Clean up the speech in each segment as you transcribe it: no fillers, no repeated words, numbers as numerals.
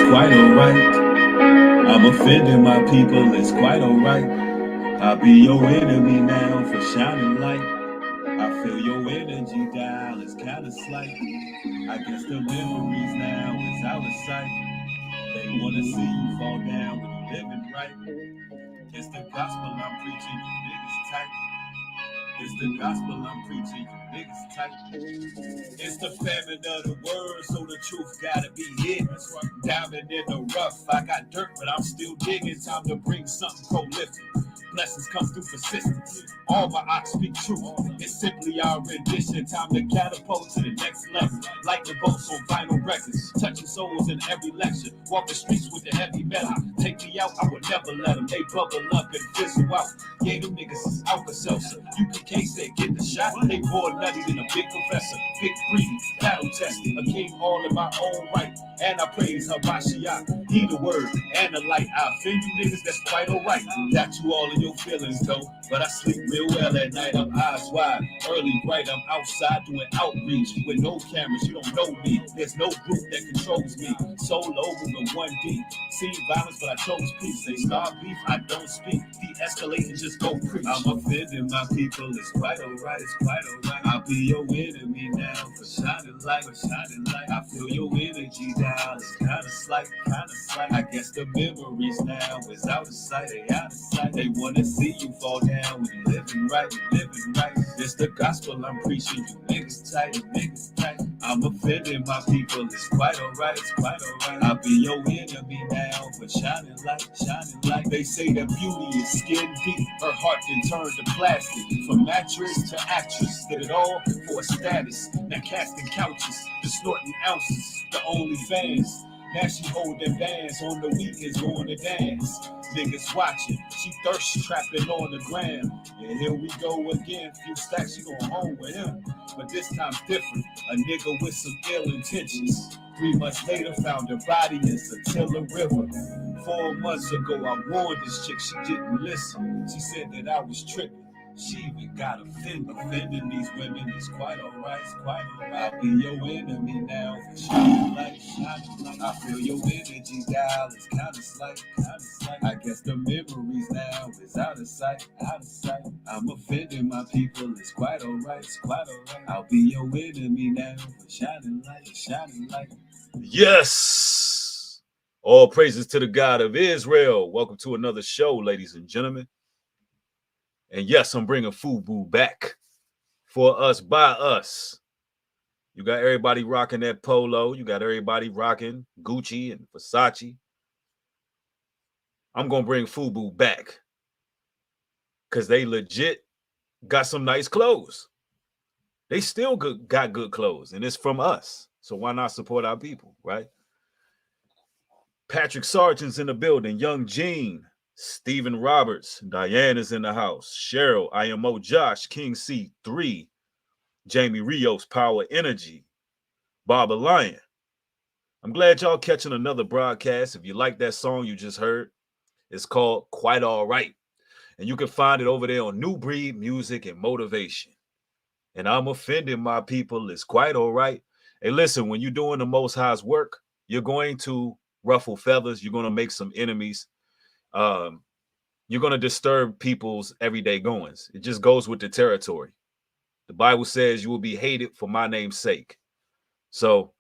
quite alright. I'm offending my people, it's quite alright. I'll be your enemy now for shining light. I feel your energy dial is kinda slight. I guess the memories now is out of sight. They wanna see you fall down when you living right. It's the gospel I'm preaching, you niggas tight. It's the gospel I'm preaching, you niggas tight. It's the famine of the word, so the truth gotta be hidden. Diamond in the rough, I got dirt, but I'm still digging. Time to bring something prolific. Blessings come through persistence. All my ox speak truth. It's simply our rendition. Time to catapult to the next level. Like the boats on vinyl records. Touching souls in every lecture. Walk the streets with the heavy metal. Take me out, I would never let them. They bubble up and fizzle out. Yeah, them niggas is Alka-Seltzer. UPK said get the shot. They more nutty than a big professor. Big greedy, battle tested. A king all in my own right. And I praise Habashiach. He the word and the light. I offend you niggas, that's quite alright. Got you all in your feelings though. But I sleep real well at night. I'm eyes wide, early bright. I'm outside doing outreach with no cameras. You don't know me. There's no group that controls me. Solo moving 1D. Seen violence, but I chose peace. They start beef, I don't speak. De-escalate and just go preach. I'm offending my people. It's quite alright. It's quite alright. I'll be your enemy now for shining light. For shining light. I feel your energy down. It's kinda slight, kinda slight. I guess the memories now is out of sight. They out of sight. They wanna see you fall down when you living right. You living right. It's the gospel I'm preaching. You niggas tight. You niggas tight. I'm offending my people. It's quite alright. It's quite alright. I'll be your enemy now for shining light. Shining light. They say that beauty is skin deep. Her heart then turned to plastic. From mattress to actress. Did it all for a status. Now casting couches. The snorting ounces. The only fans. Now she holding bands on the weekends going to dance. Niggas watching, she thirst trapping on the ground. And here we go again, few stacks, she going home with him. But this time's different, a nigga with some ill intentions. 3 months later, found her body in Satilla River. 4 months ago, I warned this chick, she didn't listen. She said that I was tripping. She even got offended. Offending these women is quite alright, it's quite alright. I'll be your enemy now for shining light, shining light. I feel your energy dial, it's kinda slight, kinda slight. I guess the memories now is out of sight, out of sight. I'm offending my people, it's quite alright, it's quite alright. I'll be your enemy now for shining light, shining light. Yes! All praises to the God of Israel. Welcome to another show, ladies and gentlemen. And yes, I'm bringing FUBU back for us, by us. You got everybody rocking that polo. You got everybody rocking Gucci and Versace. I'm going to bring FUBU back because they legit got some nice clothes. They still got good clothes, and it's from us. So why not support our people, right? Patrick Sargent's in the building. Young Gene. Stephen Roberts, Diane is in the house. Cheryl, IMO Josh, King C3, Jamie Rios, Power Energy, Barbara Lyon. I'm glad y'all catching another broadcast. If you like that song you just heard, it's called Quite All Right. And you can find it over there on New Breed Music and Motivation. And I'm offending my people. It's quite all right. Hey, listen, when you're doing the Most High's work, you're going to ruffle feathers. You're going to make some enemies. You're going to disturb people's everyday goings. It just goes with the territory. The Bible says you will be hated for my name's sake. So,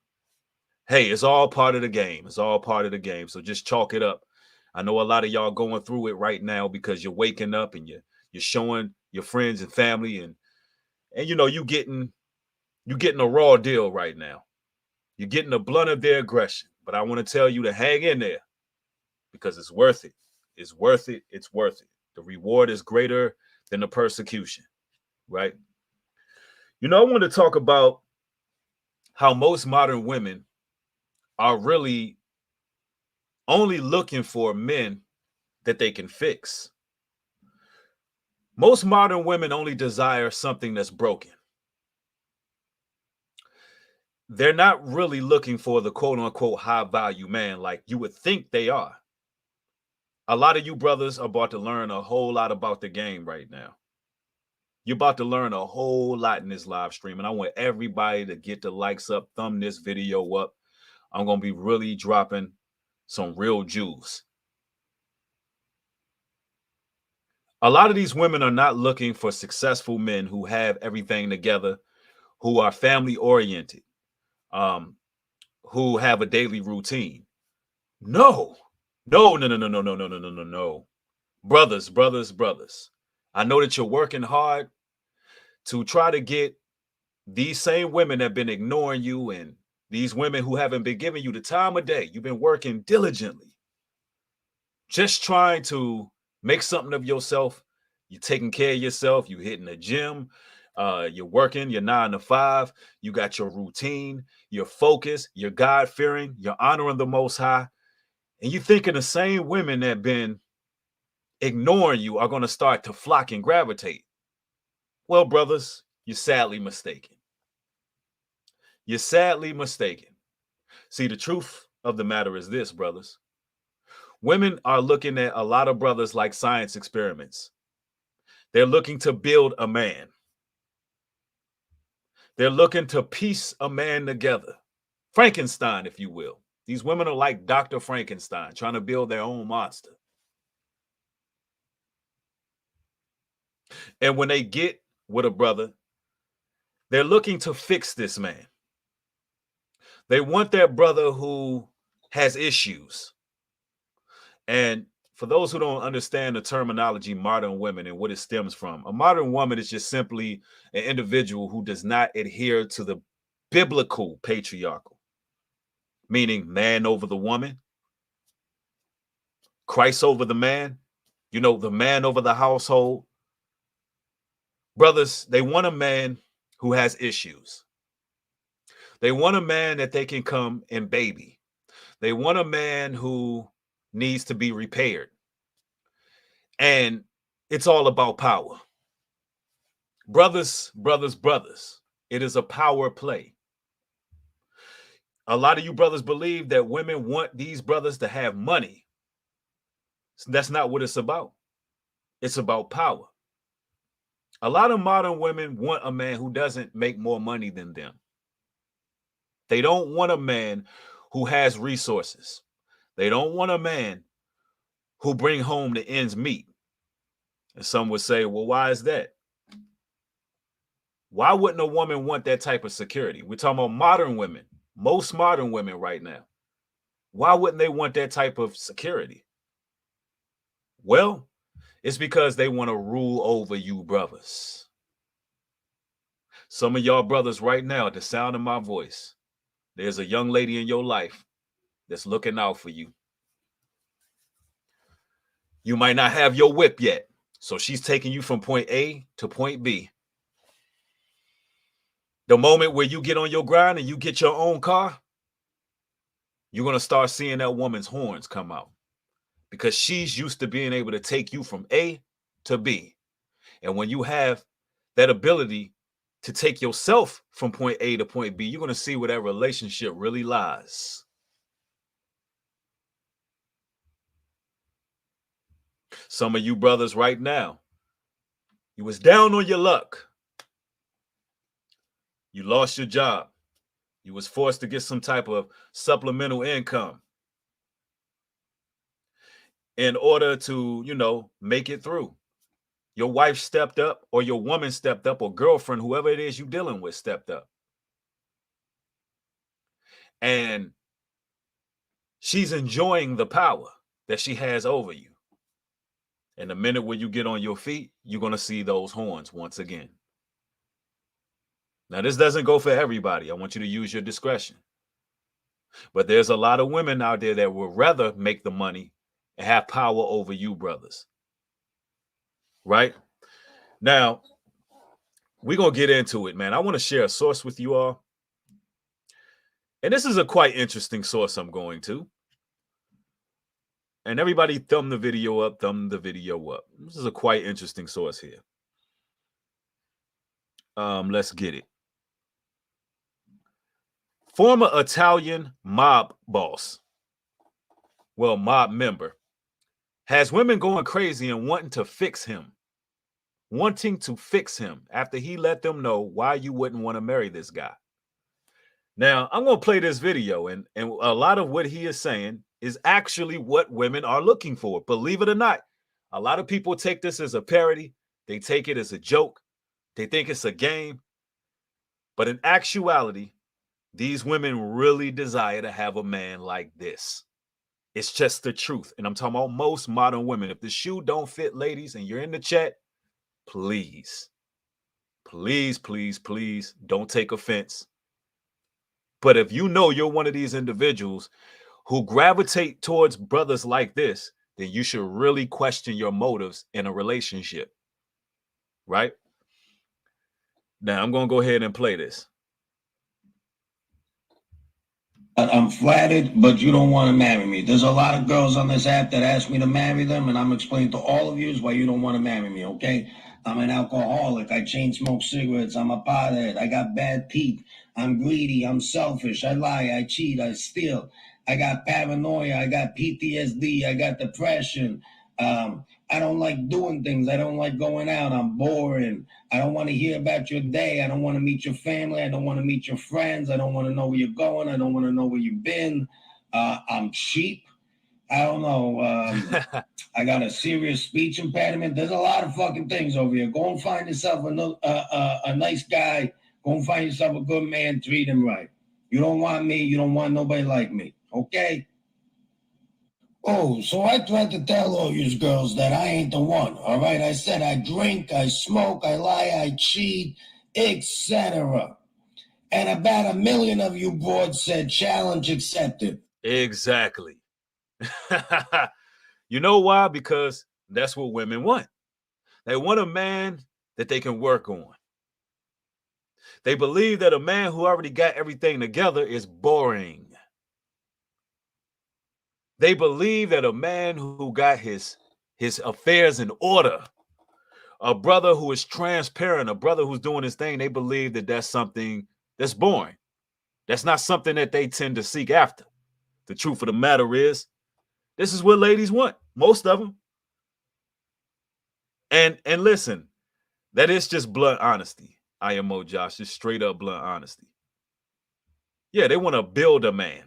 hey, it's all part of the game. It's all part of the game. So just chalk it up. I know a lot of y'all going through it right now because you're waking up and you're showing your friends and family and you know you're getting a raw deal right now. You're getting the blunt of their aggression. But I want to tell you to hang in there because it's worth it. It's worth it. It's worth it. The reward is greater than the persecution, right? You know, I want to talk about how most modern women are really only looking for men that they can fix. Most modern women only desire something that's broken. They're not really looking for the quote unquote high value man like you would think they are. A lot of you brothers are about to learn a whole lot about the game right now. You're about to learn a whole lot in this live stream. And I want everybody to get the likes up, thumb this video up. I'm going to be really dropping some real Jews. A lot of these women are not looking for successful men who have everything together, who are family oriented, um, who have a daily routine. No, no, no, no, no, no, no, no, no, no, no, no. Brothers, brothers, brothers. I know that you're working hard to try to get these same women that have been ignoring you and these women who haven't been giving you the time of day. You've been working diligently, just trying to make something of yourself. You're taking care of yourself. You're hitting the gym. You're working your 9 to 5. You got your routine. You're focused. You're God fearing. You're honoring the Most High. And you thinking the same women that have been ignoring you are going to start to flock and gravitate. Well, brothers, you're sadly mistaken. You're sadly mistaken. See, the truth of the matter is this, brothers. Women are looking at a lot of brothers like science experiments. They're looking to build a man. They're looking to piece a man together. Frankenstein, if you will. These women are like Dr. Frankenstein, trying to build their own monster. And when they get with a brother, they're looking to fix this man. They want that brother who has issues. And for those who don't understand the terminology modern women and what it stems from, a modern woman is just simply an individual who does not adhere to the biblical patriarchal, meaning man over the woman, Christ over the man, the man over the household. Brothers, they want a man who has issues. They want a man that they can come and baby. They want a man who needs to be repaired. And it's all about power. Brothers, brothers, brothers. It is a power play. A lot of you brothers believe that women want these brothers to have money. That's not what it's about. It's about power. A lot of modern women want a man who doesn't make more money than them. They don't want a man who has resources. They don't want a man who bring home the ends meet. And some would say, well, why is that? Why wouldn't a woman want that type of security? We're talking about modern women, most modern women right now. Why wouldn't they want that type of security? Well, it's because they want to rule over you brothers. Some of y'all brothers right now, at the sound of my voice, there's a young lady in your life that's looking out for you. You might not have your whip yet, so she's taking you from point A to point B. The moment where you get on your grind and you get your own car, you're going to start seeing that woman's horns come out because she's used to being able to take you from A to B. And when you have that ability to take yourself from point A to point B, you're going to see where that relationship really lies. Some of you brothers right now, you was down on your luck. You lost your job. You was forced to get some type of supplemental income in order to, make it through. Your wife stepped up, or your woman stepped up, or girlfriend, whoever it is you're dealing with, stepped up. And she's enjoying the power that she has over you. And the minute when you get on your feet, you're going to see those horns once again. Now, this doesn't go for everybody. I want you to use your discretion. But there's a lot of women out there that would rather make the money and have power over you, brothers. Right? Now, we're going to get into it, man. I want to share a source with you all. And this is a quite interesting source I'm going to. And everybody thumb the video up, This is a quite interesting source here. Let's get it. Former Italian mob boss, mob member, has women going crazy and wanting to fix him after he let them know why you wouldn't want to marry this guy. Now, I'm going to play this video, and a lot of what he is saying is actually what women are looking for. Believe it or not, a lot of people take this as a parody. They take it as a joke. They think it's a game. But in actuality, these women really desire to have a man like this. It's just the truth. And I'm talking about most modern women. If the shoe don't fit, ladies, and you're in the chat, please, please, please, please don't take offense. But if you know you're one of these individuals who gravitate towards brothers like this, then you should really question your motives in a relationship. Right? Now, I'm going to go ahead and play this. I'm flattered, but you don't want to marry me. There's a lot of girls on this app that ask me to marry them, and I'm explaining to all of you why you don't want to marry me, okay? I'm an alcoholic. I chain smoke cigarettes. I'm a pothead. I got bad teeth. I'm greedy. I'm selfish. I lie. I cheat. I steal. I got paranoia. I got PTSD. I got depression. I don't like doing things. I don't like going out. I'm boring. I don't want to hear about your day. I don't want to meet your family. I don't want to meet your friends. I don't want to know where you're going. I don't want to know where you've been. I'm cheap. I don't know. I got a serious speech impediment. There's a lot of fucking things over here. Go and find yourself a nice guy. Go and find yourself a good man. Treat him right. You don't want me. You don't want nobody like me. Okay? Oh, so I tried to tell all you girls that I ain't the one, all right? I said I drink, I smoke, I lie, I cheat, etc. And about 1 million of you boards said challenge accepted. Exactly. You know why? Because that's what women want. They want a man that they can work on. They believe that a man who already got everything together is boring. They believe that a man who got his affairs in order, a brother who is transparent, a brother who's doing his thing, they believe that that's something that's boring. That's not something that they tend to seek after. The truth of the matter is, this is what ladies want, most of them. And listen, that is just blunt honesty. IMO Josh, just straight up blunt honesty. Yeah, they want to build a man.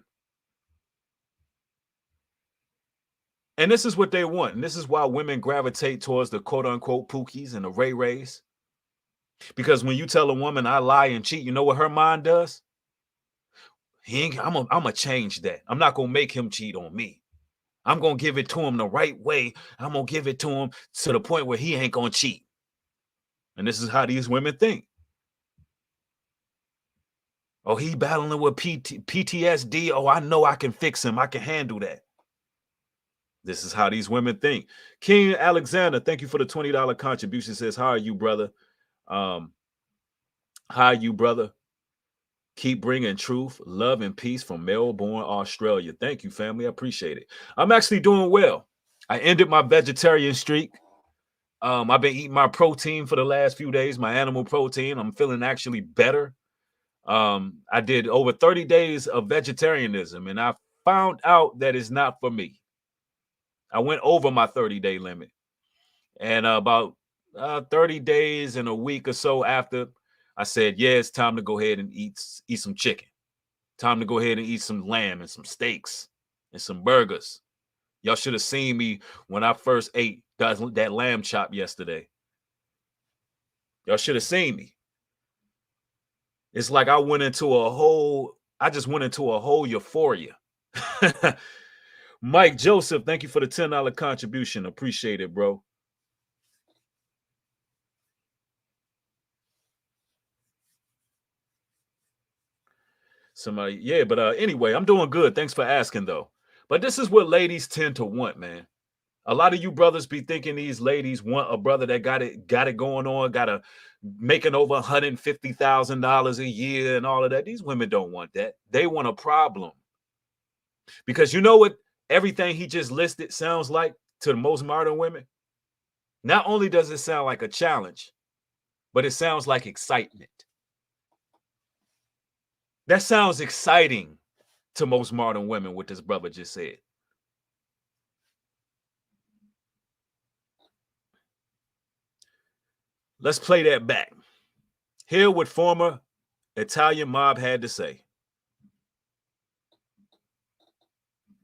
And this is what they want. And this is why women gravitate towards the quote unquote Pookies and the Ray Rays. Because when you tell a woman I lie and cheat, you know what her mind does? I'm gonna change that. I'm not gonna make him cheat on me. I'm gonna give it to him the right way. I'm gonna give it to him to the point where he ain't gonna cheat. And this is how these women think. Oh, he battling with PTSD. Oh, I know I can fix him. I can handle that. This is how these women think. King Alexander, thank you for the $20 contribution. Says, how are you, brother? How are you, brother? Keep bringing truth, love, and peace from Melbourne, Australia. Thank you, family. I appreciate it. I'm actually doing well. I ended my vegetarian streak. I've been eating my protein for the last few days, my animal protein. I'm feeling actually better. I did over 30 days of vegetarianism, and I found out that it's not for me. I went over my 30-day limit. And about 30 days and a week or so after, I said, yeah, it's time to go ahead and eat some chicken. Time to go ahead and eat some lamb and some steaks and some burgers. Y'all should have seen me when I first ate that lamb chop yesterday. Y'all should have seen me. It's like I just went into a whole euphoria. Mike Joseph, thank you for the $10 contribution. Appreciate it, bro. Somebody, yeah, but anyway, I'm doing good. Thanks for asking, though. But this is what ladies tend to want, man. A lot of you brothers be thinking these ladies want a brother that got it going on, got a making over $150,000 a year and all of that. These women don't want that. They want a problem. Because you know what everything he just listed sounds like to the most modern women? Not only does it sound like a challenge, but it sounds like excitement. That sounds exciting to most modern women, what this brother just said. Let's play that back. Hear what former Italian mob had to say.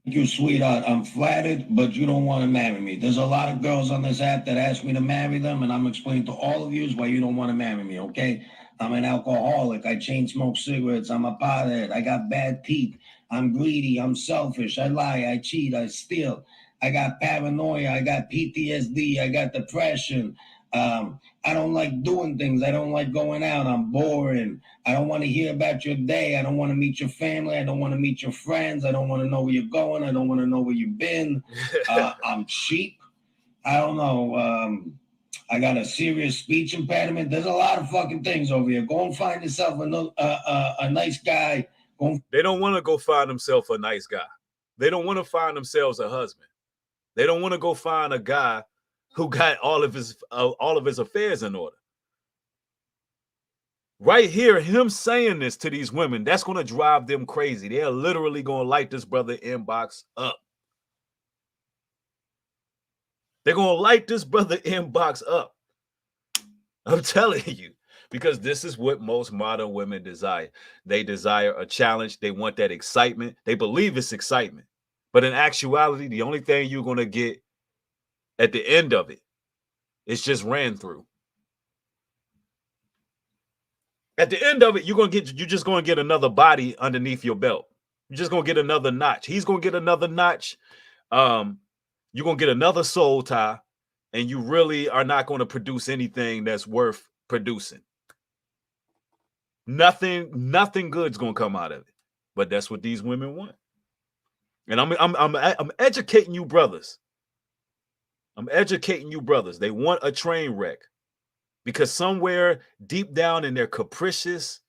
you, sweetheart. I'm flattered, but you don't want to marry me. There's a lot of girls on this app that ask me to marry them, and I'm explaining to all of you why you don't want to marry me, okay? I'm an alcoholic. I chain smoke cigarettes. I'm a pothead. I got bad teeth. I'm greedy. I'm selfish. I lie. I cheat. I steal. I got paranoia. I got PTSD. I got depression. I don't like doing things. I don't like going out. I'm boring. I don't want to hear about your day. I don't want to meet your family. I don't want to meet your friends. I don't want to know where you're going. I don't want to know where you've been. I'm cheap. I don't know. I got a serious speech impediment. There's a lot of fucking things over here. Go and find yourself a nice guy. They don't want to go find themselves a nice guy. They don't want to find themselves a husband. They don't want to go find a guy who got all of his affairs in order. Right here, him saying this to these women, that's going to drive them crazy. They're literally going to light this brother inbox up. They're going to light this brother inbox up. I'm telling you, because this is what most modern women desire. They desire a challenge. They want that excitement. They believe it's excitement. But in actuality, the only thing you're going to get at the end of it is just ran through. At the end of it, you're just going to get another body underneath your belt. You're just going to get another notch. He's going to get another notch. You're going to get another soul tie, and you really are not going to produce anything that's worth producing. Nothing good's going to come out of it. But that's what these women want. And I'm educating you brothers. I'm educating you brothers. They want a train wreck. Because somewhere deep down in their capricious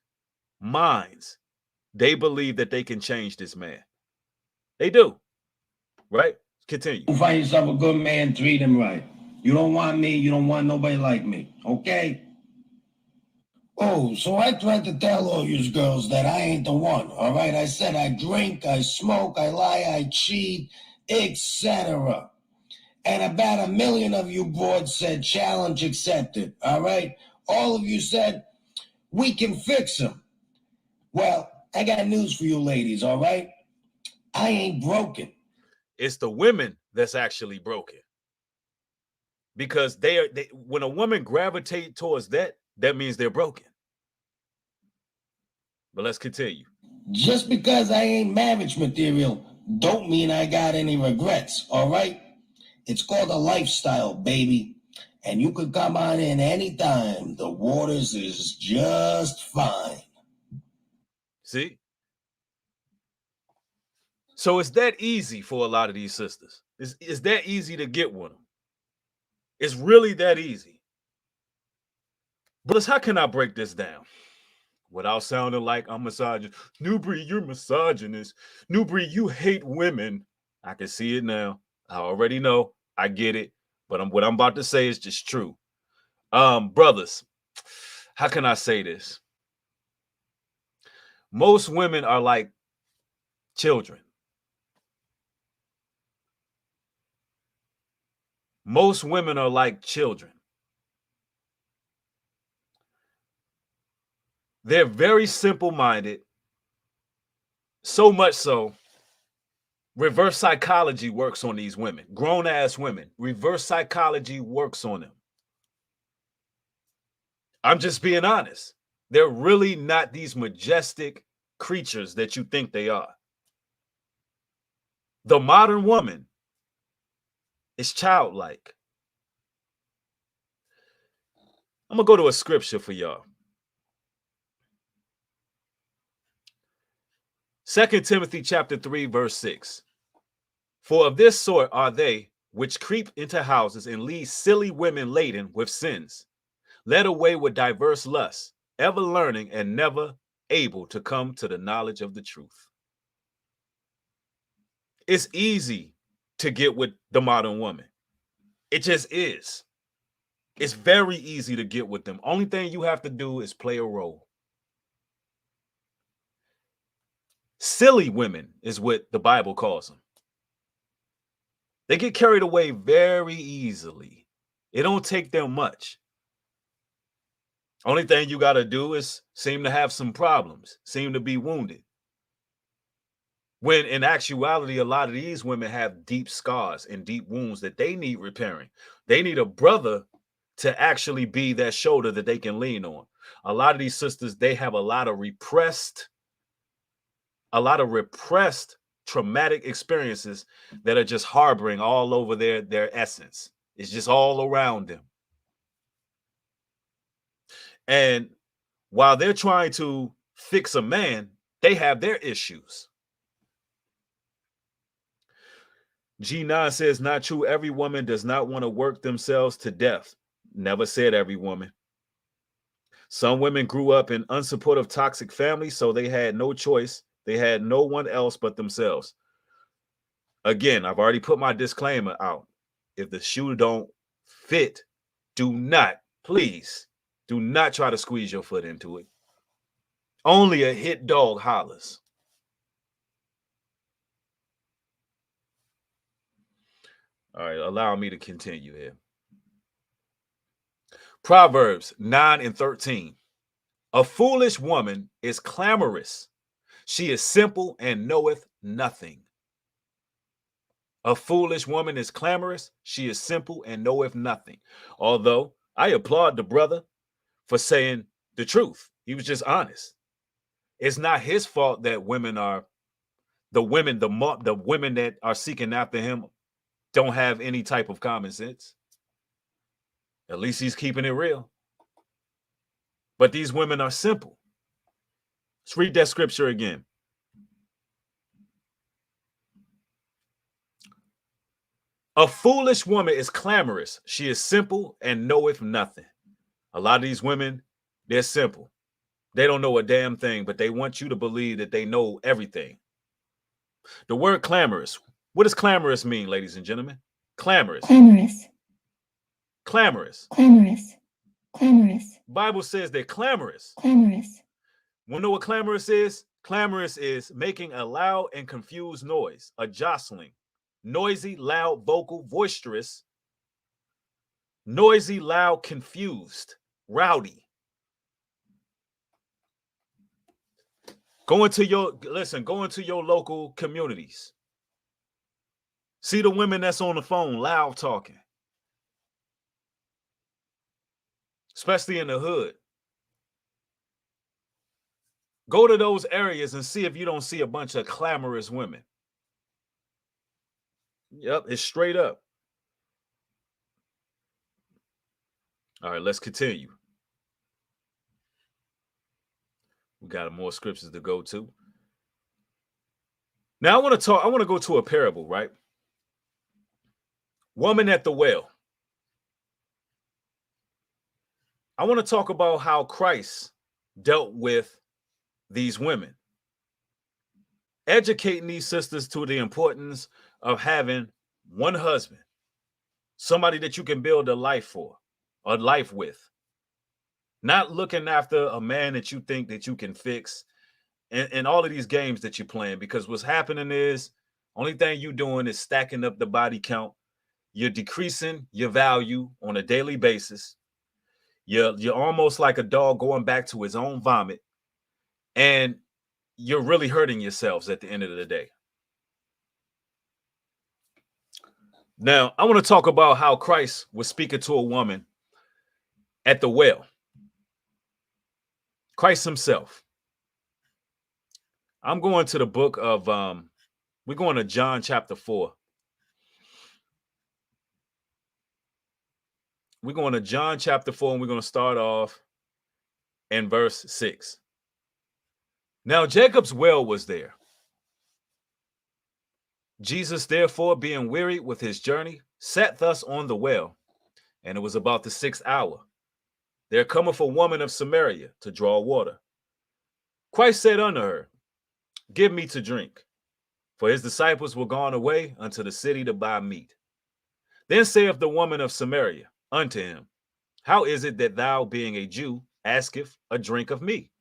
minds, they believe that they can change this man. They do. Right? Continue. Find yourself a good man, treat him right. You don't want me, you don't want nobody like me, okay? Oh, so I tried to tell all you girls that I ain't the one, all right? I said I drink, I smoke, I lie, I cheat, etc. And about 1 million of you broads said challenge accepted, all right? All of you said we can fix him. Well, I got news for you ladies, all right? I ain't broken. It's the women that's actually broken. Because when a woman gravitates towards that means they're broken. But let's continue. Just because I ain't marriage material don't mean I got any regrets, all right? It's called a lifestyle, baby. And you could come on in anytime. The waters is just fine. See? So it's that easy for a lot of these sisters. It's that easy to get with them. It's really that easy. Brothers, how can I break this down without sounding like I'm misogynist? Newbury, you're misogynist. Newbury, you hate women. I can see it now. I already know. I get it. But what I'm about to say is just true. Brothers, how can I say this? Most women are like children. Most women are like children. They're very simple-minded. So much so, reverse psychology works on these women. Grown-ass women. Reverse psychology works on them. I'm just being honest. They're really not these majestic creatures that you think they are. The modern woman is childlike. I'm going to go to a scripture for y'all. 2 Timothy chapter 3, verse 6. For of this sort are they which creep into houses and lead silly women laden with sins, led away with diverse lusts, ever learning and never able to come to the knowledge of the truth. It's easy to get with the modern woman. It just is. It's very easy to get with them. Only thing you have to do is play a role. Silly women is what the Bible calls them. They get carried away very easily. It don't take them much. Only thing you got to do is seem to have some problems, seem to be wounded. When in actuality, a lot of these women have deep scars and deep wounds that they need repairing. They need a brother to actually be that shoulder that they can lean on. A lot of these sisters, they have a lot of repressed traumatic experiences that are just harboring all over their essence. It's just all around them. And while they're trying to fix a man, they have their issues. G9 says, not true. Every woman does not want to work themselves to death. Never said every woman. Some women grew up in unsupportive, toxic families, so they had no choice. They had no one else but themselves. Again, I've already put my disclaimer out. If the shoe don't fit, do not, please, do not try to squeeze your foot into it. Only a hit dog hollers. All right, allow me to continue here. Proverbs 9 and 13. A foolish woman is clamorous. She is simple and knoweth nothing. A foolish woman is clamorous. She is simple and knoweth nothing. Although I applaud the brother for saying the truth. He was just honest. It's not his fault that the women that are seeking after him don't have any type of common sense. At least he's keeping it real. But these women are simple. Let's read that scripture again. A foolish woman is clamorous. She is simple and knoweth nothing. A lot of these women, they're simple. They don't know a damn thing, but they want you to believe that they know everything. The word clamorous. What does clamorous mean, ladies and gentlemen? Clamorous. Clamorous. Clamorous. Clamorous. Clamorous. Bible says they're clamorous. Clamorous. Want to know what clamorous is? Clamorous is making a loud and confused noise, a jostling, noisy, loud, vocal, boisterous, noisy, loud, confused, rowdy. Go into your local communities. See the women that's on the phone, loud talking. Especially in the hood. Go to those areas and see if you don't see a bunch of clamorous women. Yep, it's straight up. All right, let's continue. We got more scriptures to go to. Now I want to go to a parable, right? Woman at the well. I want to talk about how Christ dealt with these women, educating these sisters to the importance of having one husband, somebody that you can build a life with, not looking after a man that you think that you can fix, and all of these games that you're playing, because what's happening is only thing you're doing is stacking up the body count. You're decreasing your value on a daily basis. You're almost like a dog going back to his own vomit. And you're really hurting yourselves at the end of the day. Now, I want to talk about how Christ was speaking to a woman at the well. Christ himself. I'm going to the book of, we're going to John chapter 4. We're going to John chapter 4, and we're going to start off in verse 6. Now Jacob's well was there. Jesus, therefore, being wearied with his journey, sat thus on the well, and it was about the 6th hour. There cometh a woman of Samaria to draw water. Christ said unto her, Give me to drink. For his disciples were gone away unto the city to buy meat. Then saith the woman of Samaria unto him, How is it that thou, being a Jew, asketh a drink of me,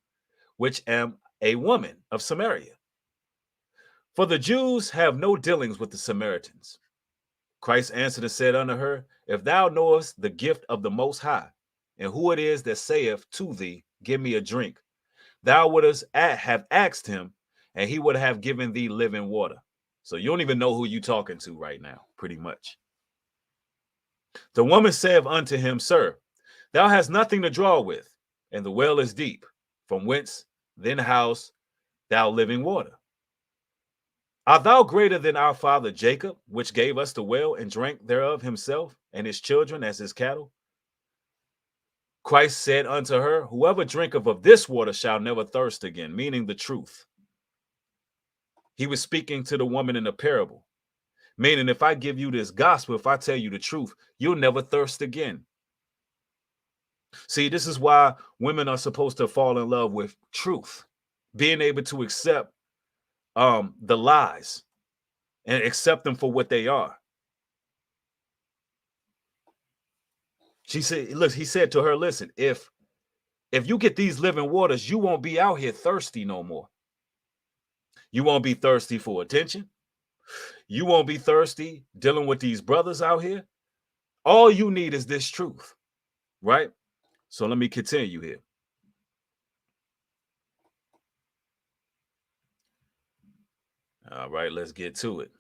which am a woman of Samaria? For the Jews have no dealings with the Samaritans. Christ answered and said unto her, If thou knowest the gift of the Most High, and who it is that saith to thee, Give me a drink, thou wouldst have asked him, and he would have given thee living water. So you don't even know who you talking to right now, pretty much. The woman saith unto him, Sir, thou hast nothing to draw with, and the well is deep. From whence then house thou living water? Art thou greater than our father Jacob, which gave us the well and drank thereof himself and his children as his cattle? Christ said unto her, Whoever drinketh of this water shall never thirst again, meaning the truth. He was speaking to the woman in a parable, meaning if I give you this gospel, if I tell you the truth, you'll never thirst again. See, this is why women are supposed to fall in love with truth, being able to accept the lies and accept them for what they are. She said, look, he said to her, listen, if you get these living waters, you won't be out here thirsty no more. You won't be thirsty for attention. You won't be thirsty dealing with these brothers out here. All you need is this truth, right? So let me continue here. All right, let's get to it.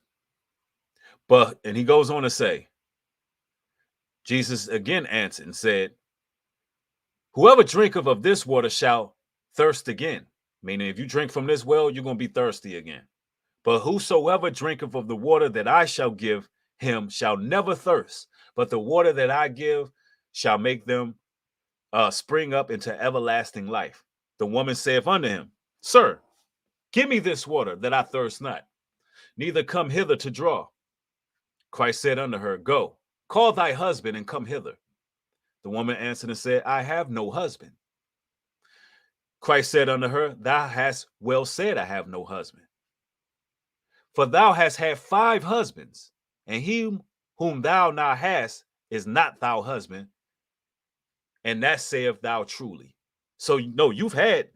And he goes on to say, Jesus again answered and said, Whoever drinketh of this water shall thirst again. Meaning if you drink from this well, you're going to be thirsty again. But whosoever drinketh of the water that I shall give him shall never thirst. But the water that I give shall make them spring up into everlasting life. The woman saith unto him, Sir, give me this water that I thirst not, neither come hither to draw. Christ said unto her, Go, call thy husband and come hither. The woman answered and said, I have no husband. Christ said unto her, Thou hast well said, I have no husband. For thou hast had 5 husbands, and he whom thou now hast is not thou husband, and that saith thou truly. So no, you're right.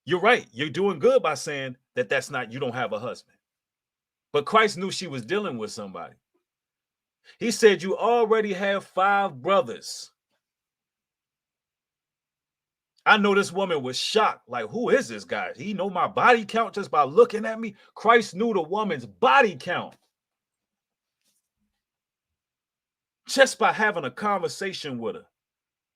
You're doing good by saying that that's not, you don't have a husband. But Christ knew she was dealing with somebody. He said, you already have 5 brothers. I know this woman was shocked. Like, who is this guy? He know my body count just by looking at me. Christ knew the woman's body count just by having a conversation with her.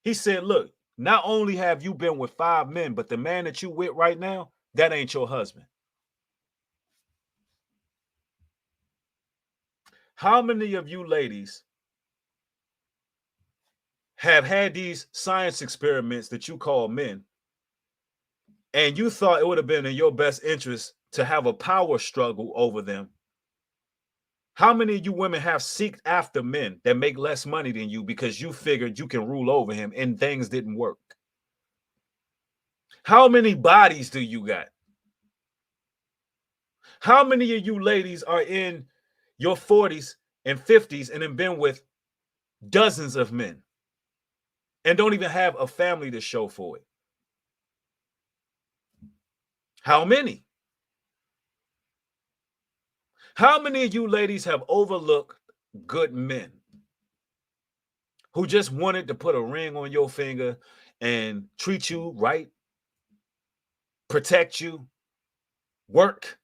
He said, look, not only have you been with 5 men, but the man that you with right now, that ain't your husband. How many of you ladies have had these science experiments that you call men, and you thought it would have been in your best interest to have a power struggle over them? How many of you women have sought after men that make less money than you because you figured you can rule over him and things didn't work? How many bodies do you got? How many of you ladies are in your 40s and 50s and have been with dozens of men and don't even have a family to show for it? How many? How many of you ladies have overlooked good men who just wanted to put a ring on your finger and treat you right, protect you, work?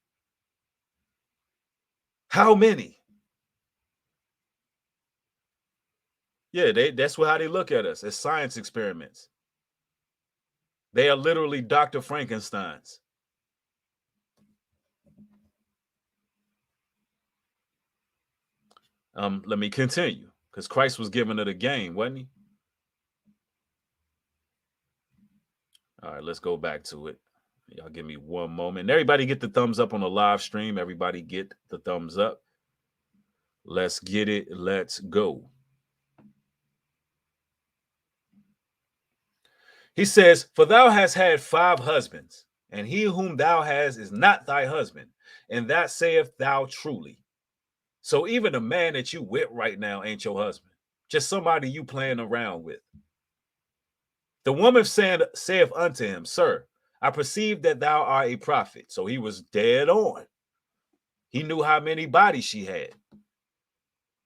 How many? Yeah, that's how they look at us, as science experiments. They are literally Dr. Frankensteins. Let me continue, because Christ was giving it a game, wasn't he? All right, let's go back to it. Y'all give me one moment. Everybody get the thumbs up on the live stream. Everybody get the thumbs up. Let's get it. Let's go. He says, for thou hast had 5 husbands, and he whom thou hast is not thy husband, and that saith thou truly. So even the man that you with right now ain't your husband, just somebody you playing around with. The woman saith unto him, Sir, I perceive that thou art a prophet. So he was dead on. He knew how many bodies she had.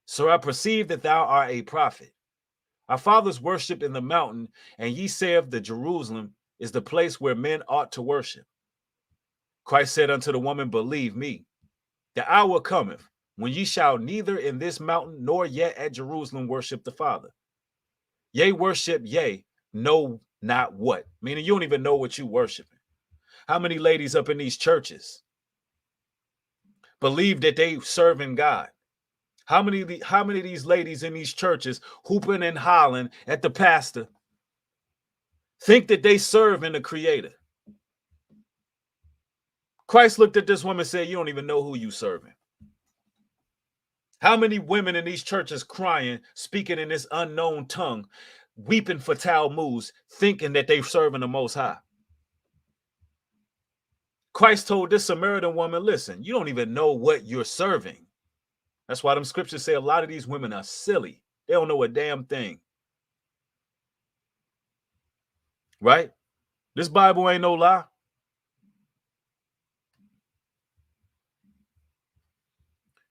Sir, I perceive that thou art a prophet. Our fathers worshipped in the mountain, and ye saith that Jerusalem is the place where men ought to worship. Christ said unto the woman, believe me, the hour cometh when ye shall neither in this mountain nor yet at Jerusalem worship the Father. Yea, worship, yea, know not what. Meaning you don't even know what you worshiping. How many ladies up in these churches believe that they serving God? How many of these ladies in these churches hooping and hollering at the pastor think that they serving the Creator? Christ looked at this woman and said, you don't even know who you serving. How many women in these churches crying, speaking in this unknown tongue, weeping for Talmuds, thinking that they're serving the Most High? Christ told this Samaritan woman, listen, you don't even know what you're serving. That's why them scriptures say a lot of these women are silly. They don't know a damn thing. Right? This Bible ain't no lie.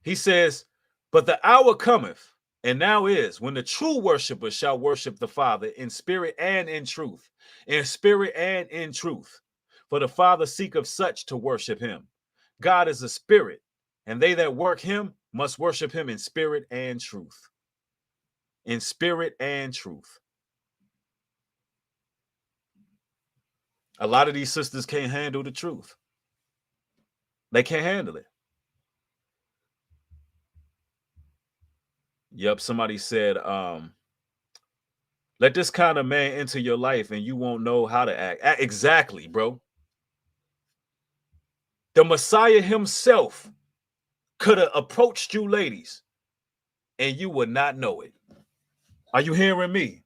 He says, but the hour cometh, and now is, when the true worshipers shall worship the Father in spirit and in truth. In spirit and in truth. For the Father seeketh such to worship him. God is a spirit, and they that work him must worship him in spirit and truth. In spirit and truth. A lot of these sisters can't handle the truth. They can't handle it. Yep, somebody said, let this kind of man enter your life and you won't know how to act. Exactly, bro. The Messiah himself could have approached you ladies and you would not know it. Are you hearing me?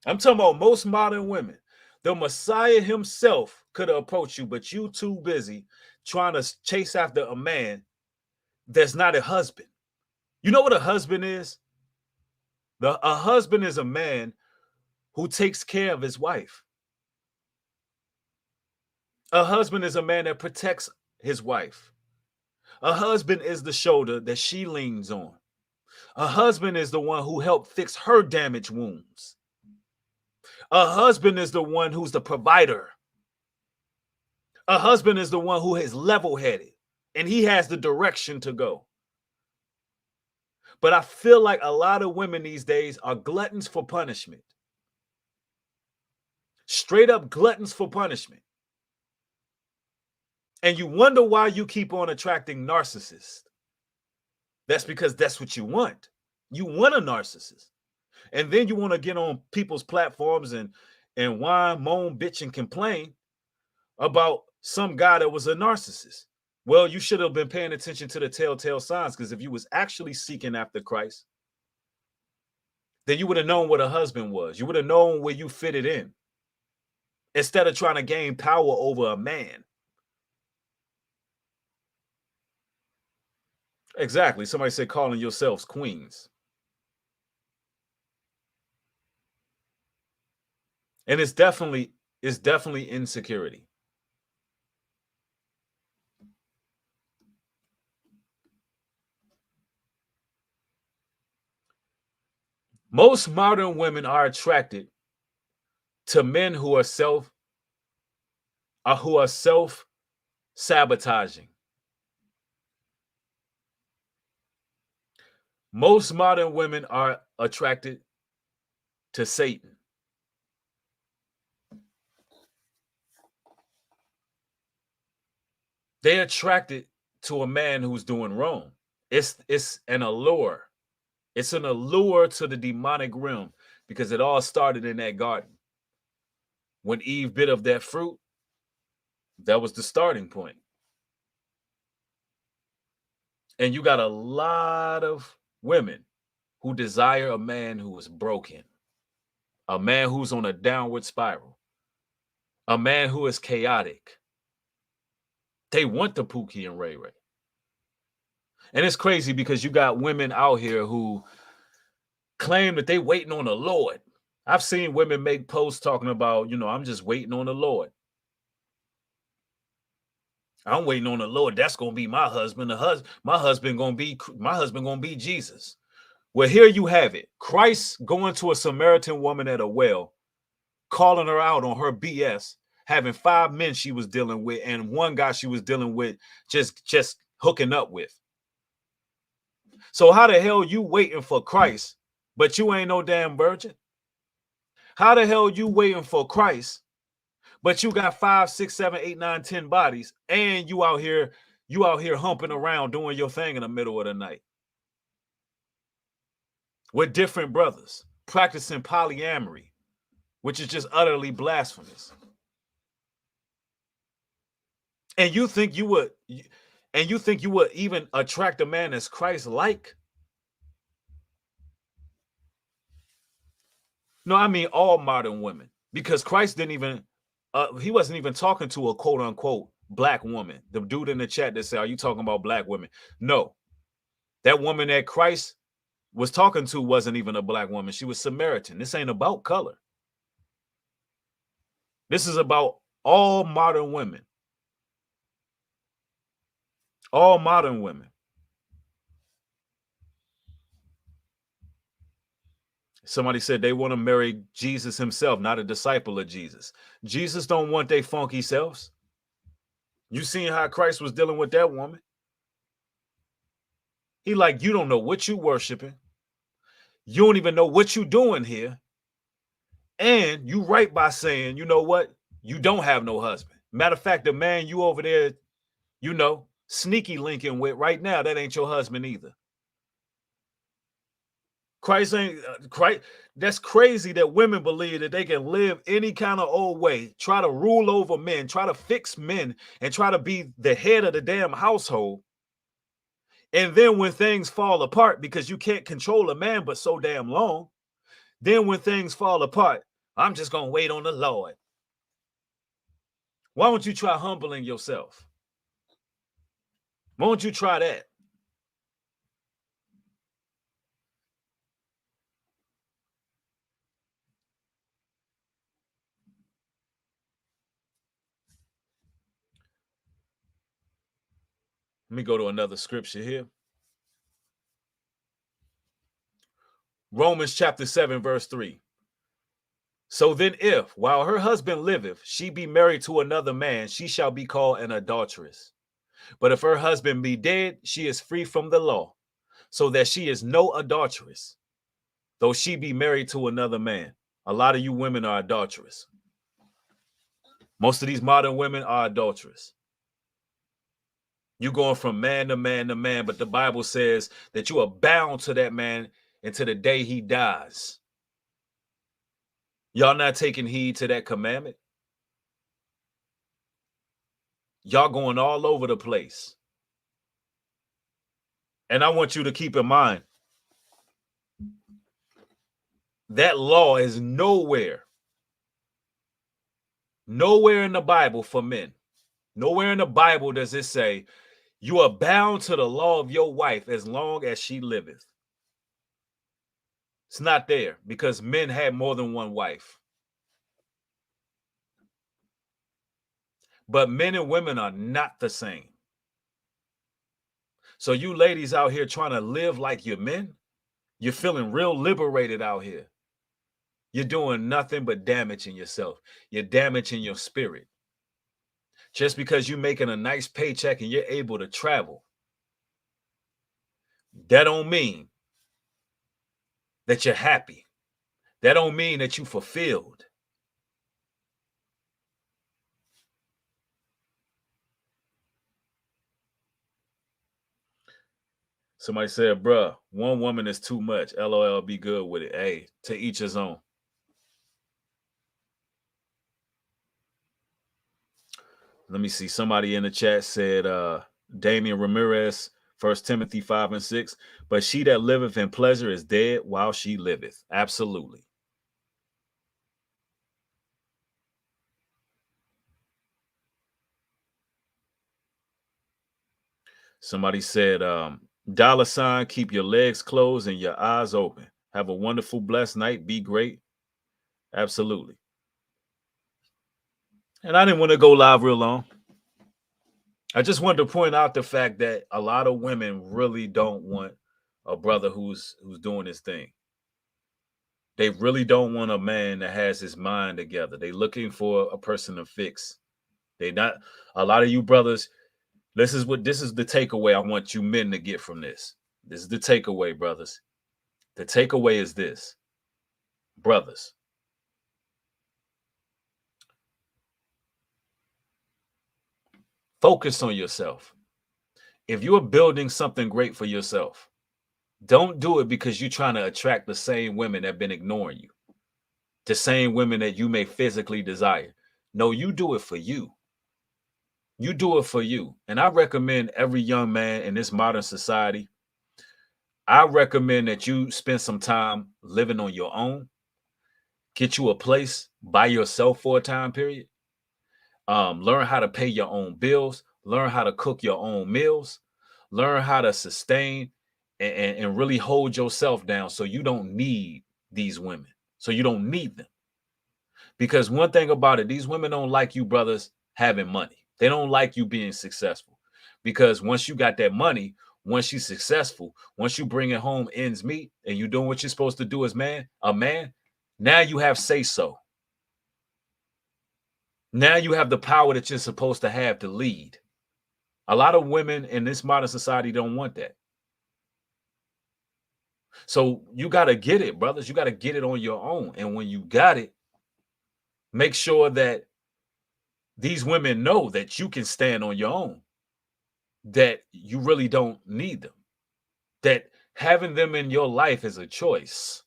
I'm talking about most modern women. The Messiah himself could have approached you, but you too busy trying to chase after a man that's not a husband. You know what a husband is? A husband is a man who takes care of his wife. A husband is a man that protects his wife. A husband is the shoulder that she leans on. A husband is the one who helped fix her damaged wounds. A husband is the one who's the provider. A husband is the one who is level-headed and he has the direction to go. But I feel like a lot of women these days are gluttons for punishment. Straight up gluttons for punishment. And you wonder why you keep on attracting narcissists. That's because that's what you want. You want a narcissist. And then you want to get on people's platforms and whine, moan, bitch, and complain about some guy that was a narcissist. Well, you should have been paying attention to the telltale signs, because if you was actually seeking after Christ, then you would have known what a husband was. You would have known where you fitted in, instead of trying to gain power over a man. Exactly. Somebody said calling yourselves queens. And it's definitely insecurity. Most modern women are attracted to men who are self-sabotaging. Most modern women are attracted to Satan. They're attracted to a man who's doing wrong. It's an allure. It's an allure to the demonic realm, because it all started in that garden. When Eve bit of that fruit, that was the starting point. And you got a lot of women who desire a man who is broken, a man who's on a downward spiral, a man who is chaotic. They want the Pookie and Ray Ray. And it's crazy because you got women out here who claim that they waiting on the Lord. I've seen women make posts talking about, I'm just waiting on the Lord. I'm waiting on the Lord. That's going to be my husband. My husband going to be Jesus. Well, here you have it. Christ going to a Samaritan woman at a well calling her out on her BS, having 5 men she was dealing with and one guy she was dealing with just hooking up with. So how the hell you waiting for Christ, but you ain't no damn virgin? How the hell you waiting for Christ, but you got 5, 6, 7, 8, 9, 10 bodies, and you out here humping around doing your thing in the middle of the night with different brothers, practicing polyamory, which is just utterly blasphemous. And you think you would even attract a man that's Christ-like? No, I mean all modern women, because Christ didn't even he wasn't even talking to a quote unquote black woman. The dude in the chat that said, "Are you talking about black women?" No, that woman that Christ was talking to wasn't even a black woman. She was Samaritan. This ain't about color. This is about all modern women. All modern women. Somebody said they want to marry Jesus himself, not a disciple of Jesus. Jesus don't want their funky selves. You seen how Christ was dealing with that woman? He like, you don't know what you worshiping. You don't even know what you doing here. And you right by saying, you know what? You don't have no husband. Matter of fact, the man you over there, sneaky linking with right now, that ain't your husband either. Christ ain't Christ. That's crazy that women believe that they can live any kind of old way, try to rule over men, try to fix men, and try to be the head of the damn household. And then when things fall apart, because you can't control a man but so damn long, then when things fall apart, I'm just going to wait on the Lord. Why don't you try humbling yourself? Why don't you try that? Let me go to another scripture here. Romans chapter 7, verse 3. So then if, while her husband liveth, she be married to another man, she shall be called an adulteress. But if her husband be dead, she is free from the law, so that she is no adulteress, though she be married to another man. A lot of you women are adulterous. Most of these modern women are adulterous. You're going from man to man to man, but the Bible says that you are bound to that man until the day he dies. Y'all not taking heed to that commandment? Y'all going all over the place. And I want you to keep in mind, that law is nowhere in the Bible for men. Nowhere in the Bible does it say, you are bound to the law of your wife as long as she liveth. It's not there, because men had more than one wife. But men and women are not the same. So you ladies out here trying to live like you're men, you're feeling real liberated out here. You're doing nothing but damaging yourself. You're damaging your spirit. Just because you're making a nice paycheck and you're able to travel, that don't mean that you're happy. That don't mean that you're fulfilled. Somebody said, bruh, one woman is too much. LOL, be good with it. Hey, to each his own. Let me see. Somebody in the chat said, Damian Ramirez, 1 Timothy 5 and 6. But she that liveth in pleasure is dead while she liveth. Absolutely. Somebody said, $, keep your legs closed and your eyes open. Have a wonderful, blessed night. Be great. Absolutely. And I didn't want to go live real long. I just wanted to point out the fact that a lot of women really don't want a brother who's doing his thing. They really don't want a man that has his mind together. They looking for a person to fix. They not a lot of you brothers. This is the takeaway I want you men to get from this. This is the takeaway, brothers. The takeaway is this, brothers. Focus on yourself. If you're building something great for yourself, don't do it because you're trying to attract the same women that have been ignoring you, the same women that you may physically desire. No, you do it for you. You do it for you. And I recommend every young man in this modern society, I recommend that you spend some time living on your own, get you a place by yourself for a time period. Learn how to pay your own bills, learn how to cook your own meals, learn how to sustain and really hold yourself down so you don't need these women. So you don't need them. Because one thing about it, these women don't like you, brothers, having money. They don't like you being successful. Because once you got that money, once you're successful, once you bring it home ends meet and you're doing what you're supposed to do as a man, now you have say so. Now you have the power that you're supposed to have to lead. A lot of women in this modern society don't want that. So you got to get it, brothers. You got to get it on your own. And when you got it, make sure that these women know that you can stand on your own, that you really don't need them, that having them in your life is a choice.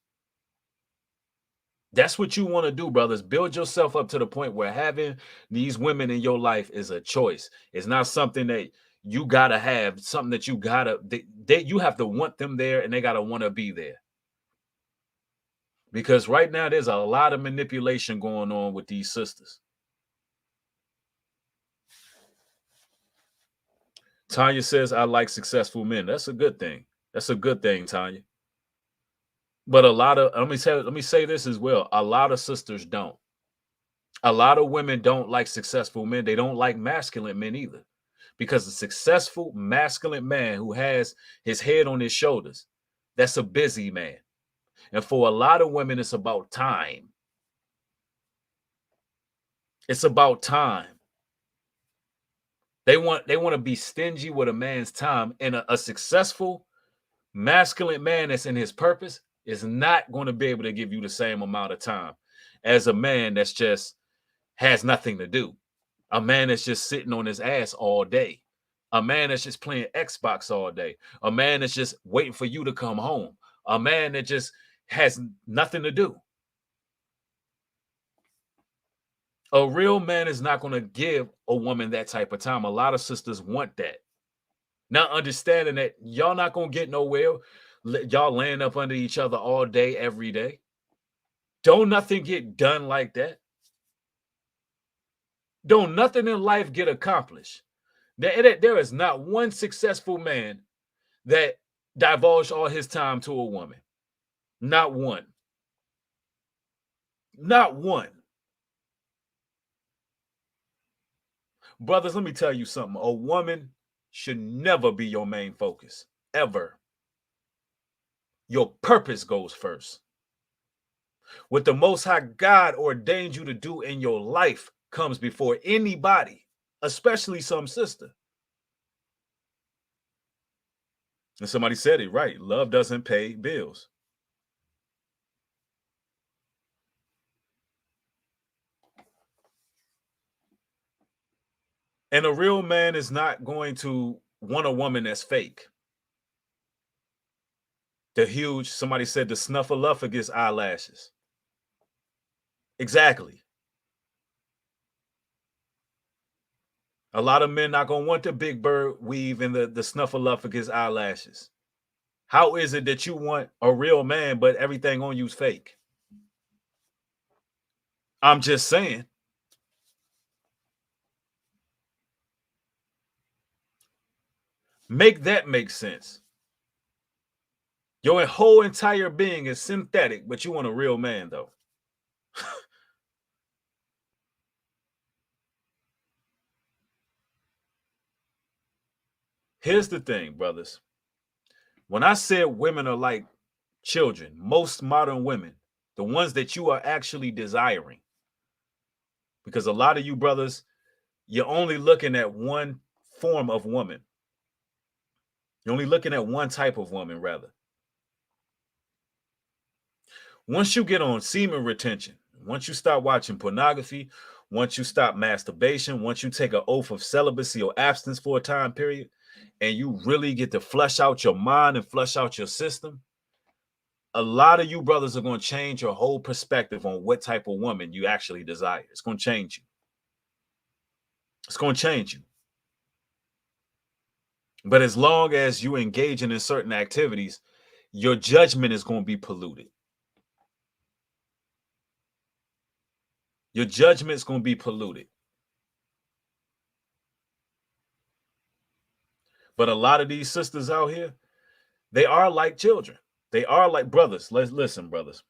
That's what you want to do, brothers. Build yourself up to the point where having these women in your life is a choice. It's not something that you gotta have, something that you gotta, you have to want them there and they gotta want to be there. Because right now there's a lot of manipulation going on with these sisters. Tanya says, I like successful men. That's a good thing. That's a good thing, Tanya. But a lot of, let me say this as well. A lot of sisters don't. A lot of women don't like successful men. They don't like masculine men either. Because a successful masculine man who has his head on his shoulders, that's a busy man. And for a lot of women, it's about time. It's about time. They want to be stingy with a man's time. And a successful masculine man that's in his purpose is not going to be able to give you the same amount of time as a man that's just has nothing to do. A man that's just sitting on his ass all day. A man that's just playing Xbox all day. A man that's just waiting for you to come home. A man that just has nothing to do. A real man is not going to give a woman that type of time. A lot of sisters want that. Now, understanding that y'all not going to get nowhere, y'all laying up under each other all day, every day. Don't nothing get done like that. Don't nothing in life get accomplished. There is not one successful man that divulged all his time to a woman. Not one. Not one. Brothers, let me tell you something. A woman should never be your main focus, ever. Your purpose goes first. What the Most High God ordained you to do in your life comes before anybody, especially some sister. And somebody said it right. Love doesn't pay bills. And a real man is not going to want a woman that's fake. The huge, somebody said the snuffleupagus eyelashes. Exactly. A lot of men not going to want the big bird weave and the snuffleupagus eyelashes. How is it that you want a real man, but everything on you's fake? I'm just saying. Make that make sense. Your whole entire being is synthetic, but you want a real man, though. Here's the thing, brothers. When I said women are like children, most modern women the ones that you are actually desiring. Because a lot of you brothers, you're only looking at one form of woman. You're only looking at one type of woman, rather. Once you get on semen retention, once you start watching pornography, once you stop masturbation, once you take an oath of celibacy or abstinence for a time period, and you really get to flush out your mind and flush out your system, a lot of you brothers are going to change your whole perspective on what type of woman you actually desire. It's going to change you. It's going to change you. But as long as you engaging in certain activities, your judgment is going to be polluted. Your judgment is going to be polluted. But a lot of these sisters out here, they are like children. They are like brothers. Let's listen, brothers.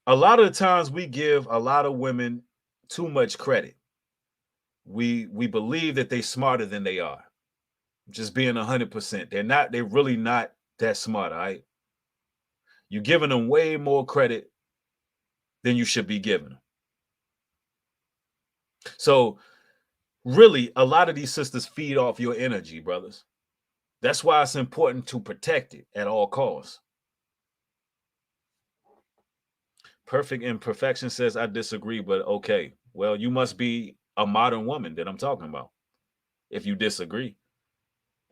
A lot of the times we give a lot of women too much credit. We believe that they're smarter than they are. Just being 100%. They're really not that smart, all right? You're giving them way more credit than you should be giving them. So really, a lot of these sisters feed off your energy, brothers. That's why it's important to protect it at all costs. Perfect Imperfection says, I disagree, but okay. Well, you must be a modern woman that I'm talking about if you disagree.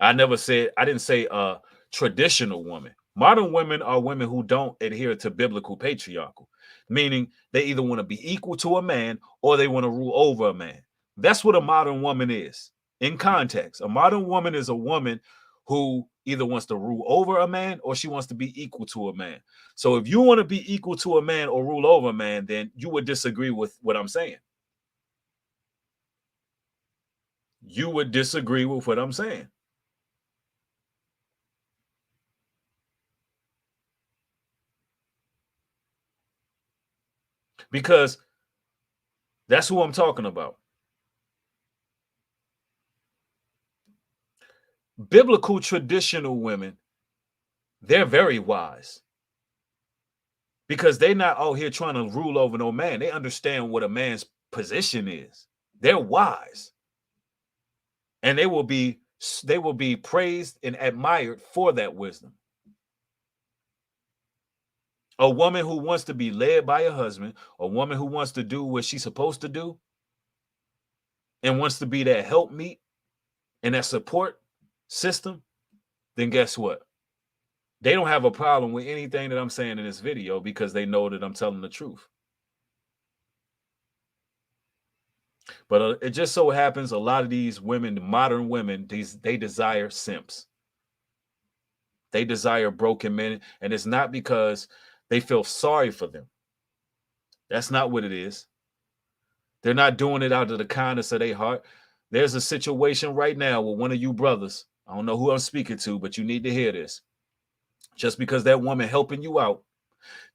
I didn't say a traditional woman. Modern women are women who don't adhere to biblical patriarchal, meaning they either want to be equal to a man or they want to rule over a man. That's what a modern woman is. In context, a modern woman is a woman who either wants to rule over a man or she wants to be equal to a man. So if you want to be equal to a man or rule over a man, then you would disagree with what I'm saying. You would disagree with what I'm saying. Because that's who I'm talking about. Biblical traditional women, they're very wise because they're not out here trying to rule over no man. They understand what a man's position is. They're wise. And they will be praised and admired for that wisdom. A woman who wants to be led by a husband, a woman who wants to do what she's supposed to do and wants to be that helpmeet and that support system, then guess what? They don't have a problem with anything that I'm saying in this video because they know that I'm telling the truth. But it just so happens a lot of these women, the modern women, they desire simps. They desire broken men, and it's not because they feel sorry for them. That's not what it is. They're not doing it out of the kindness of their heart. There's a situation right now with one of you brothers. I don't know who I'm speaking to, but you need to hear this. Just because that woman helping you out,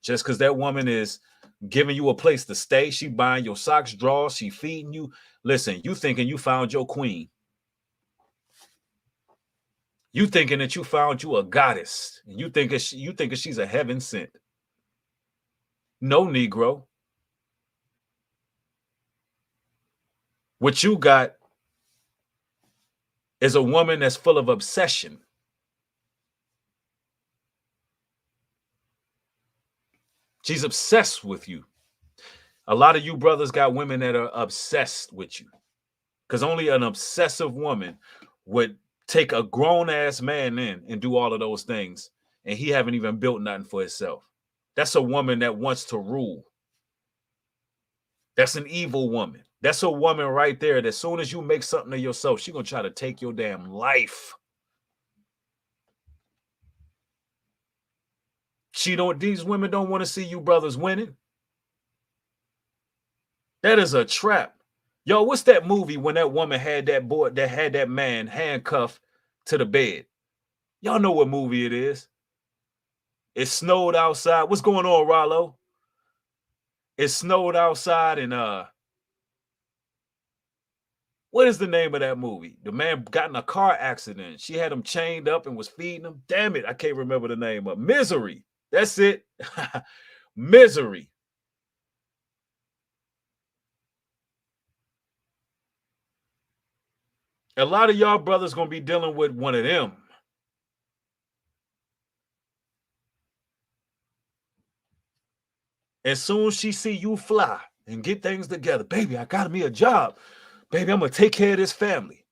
just because that woman is giving you a place to stay, she buying your socks, drawers, she feeding you. Listen, you thinking you found your queen. You thinking that you found you a goddess. And you thinking she's a heaven sent. No, Negro. What you got is a woman that's full of obsession. She's obsessed with you. A lot of you brothers got women that are obsessed with you. Because only an obsessive woman would take a grown-ass man in and do all of those things. And he haven't even built nothing for himself. That's a woman that wants to rule. That's an evil woman. That's a woman right there that as soon as you make something of yourself, she's going to try to take your damn life. These women don't want to see you brothers winning. That is a trap. Yo, what's that movie when that woman had that man handcuffed to the bed? Y'all know what movie it is. It snowed outside. What's going on, Rollo? It snowed outside and What is the name of that movie? The man got in a car accident. She had him chained up and was feeding him. Damn it, I can't remember the name of Misery. That's it. Misery. A lot of y'all brothers gonna be dealing with one of them. As soon as she see you fly and get things together, baby, I got me a job. Baby, I'm gonna take care of this family.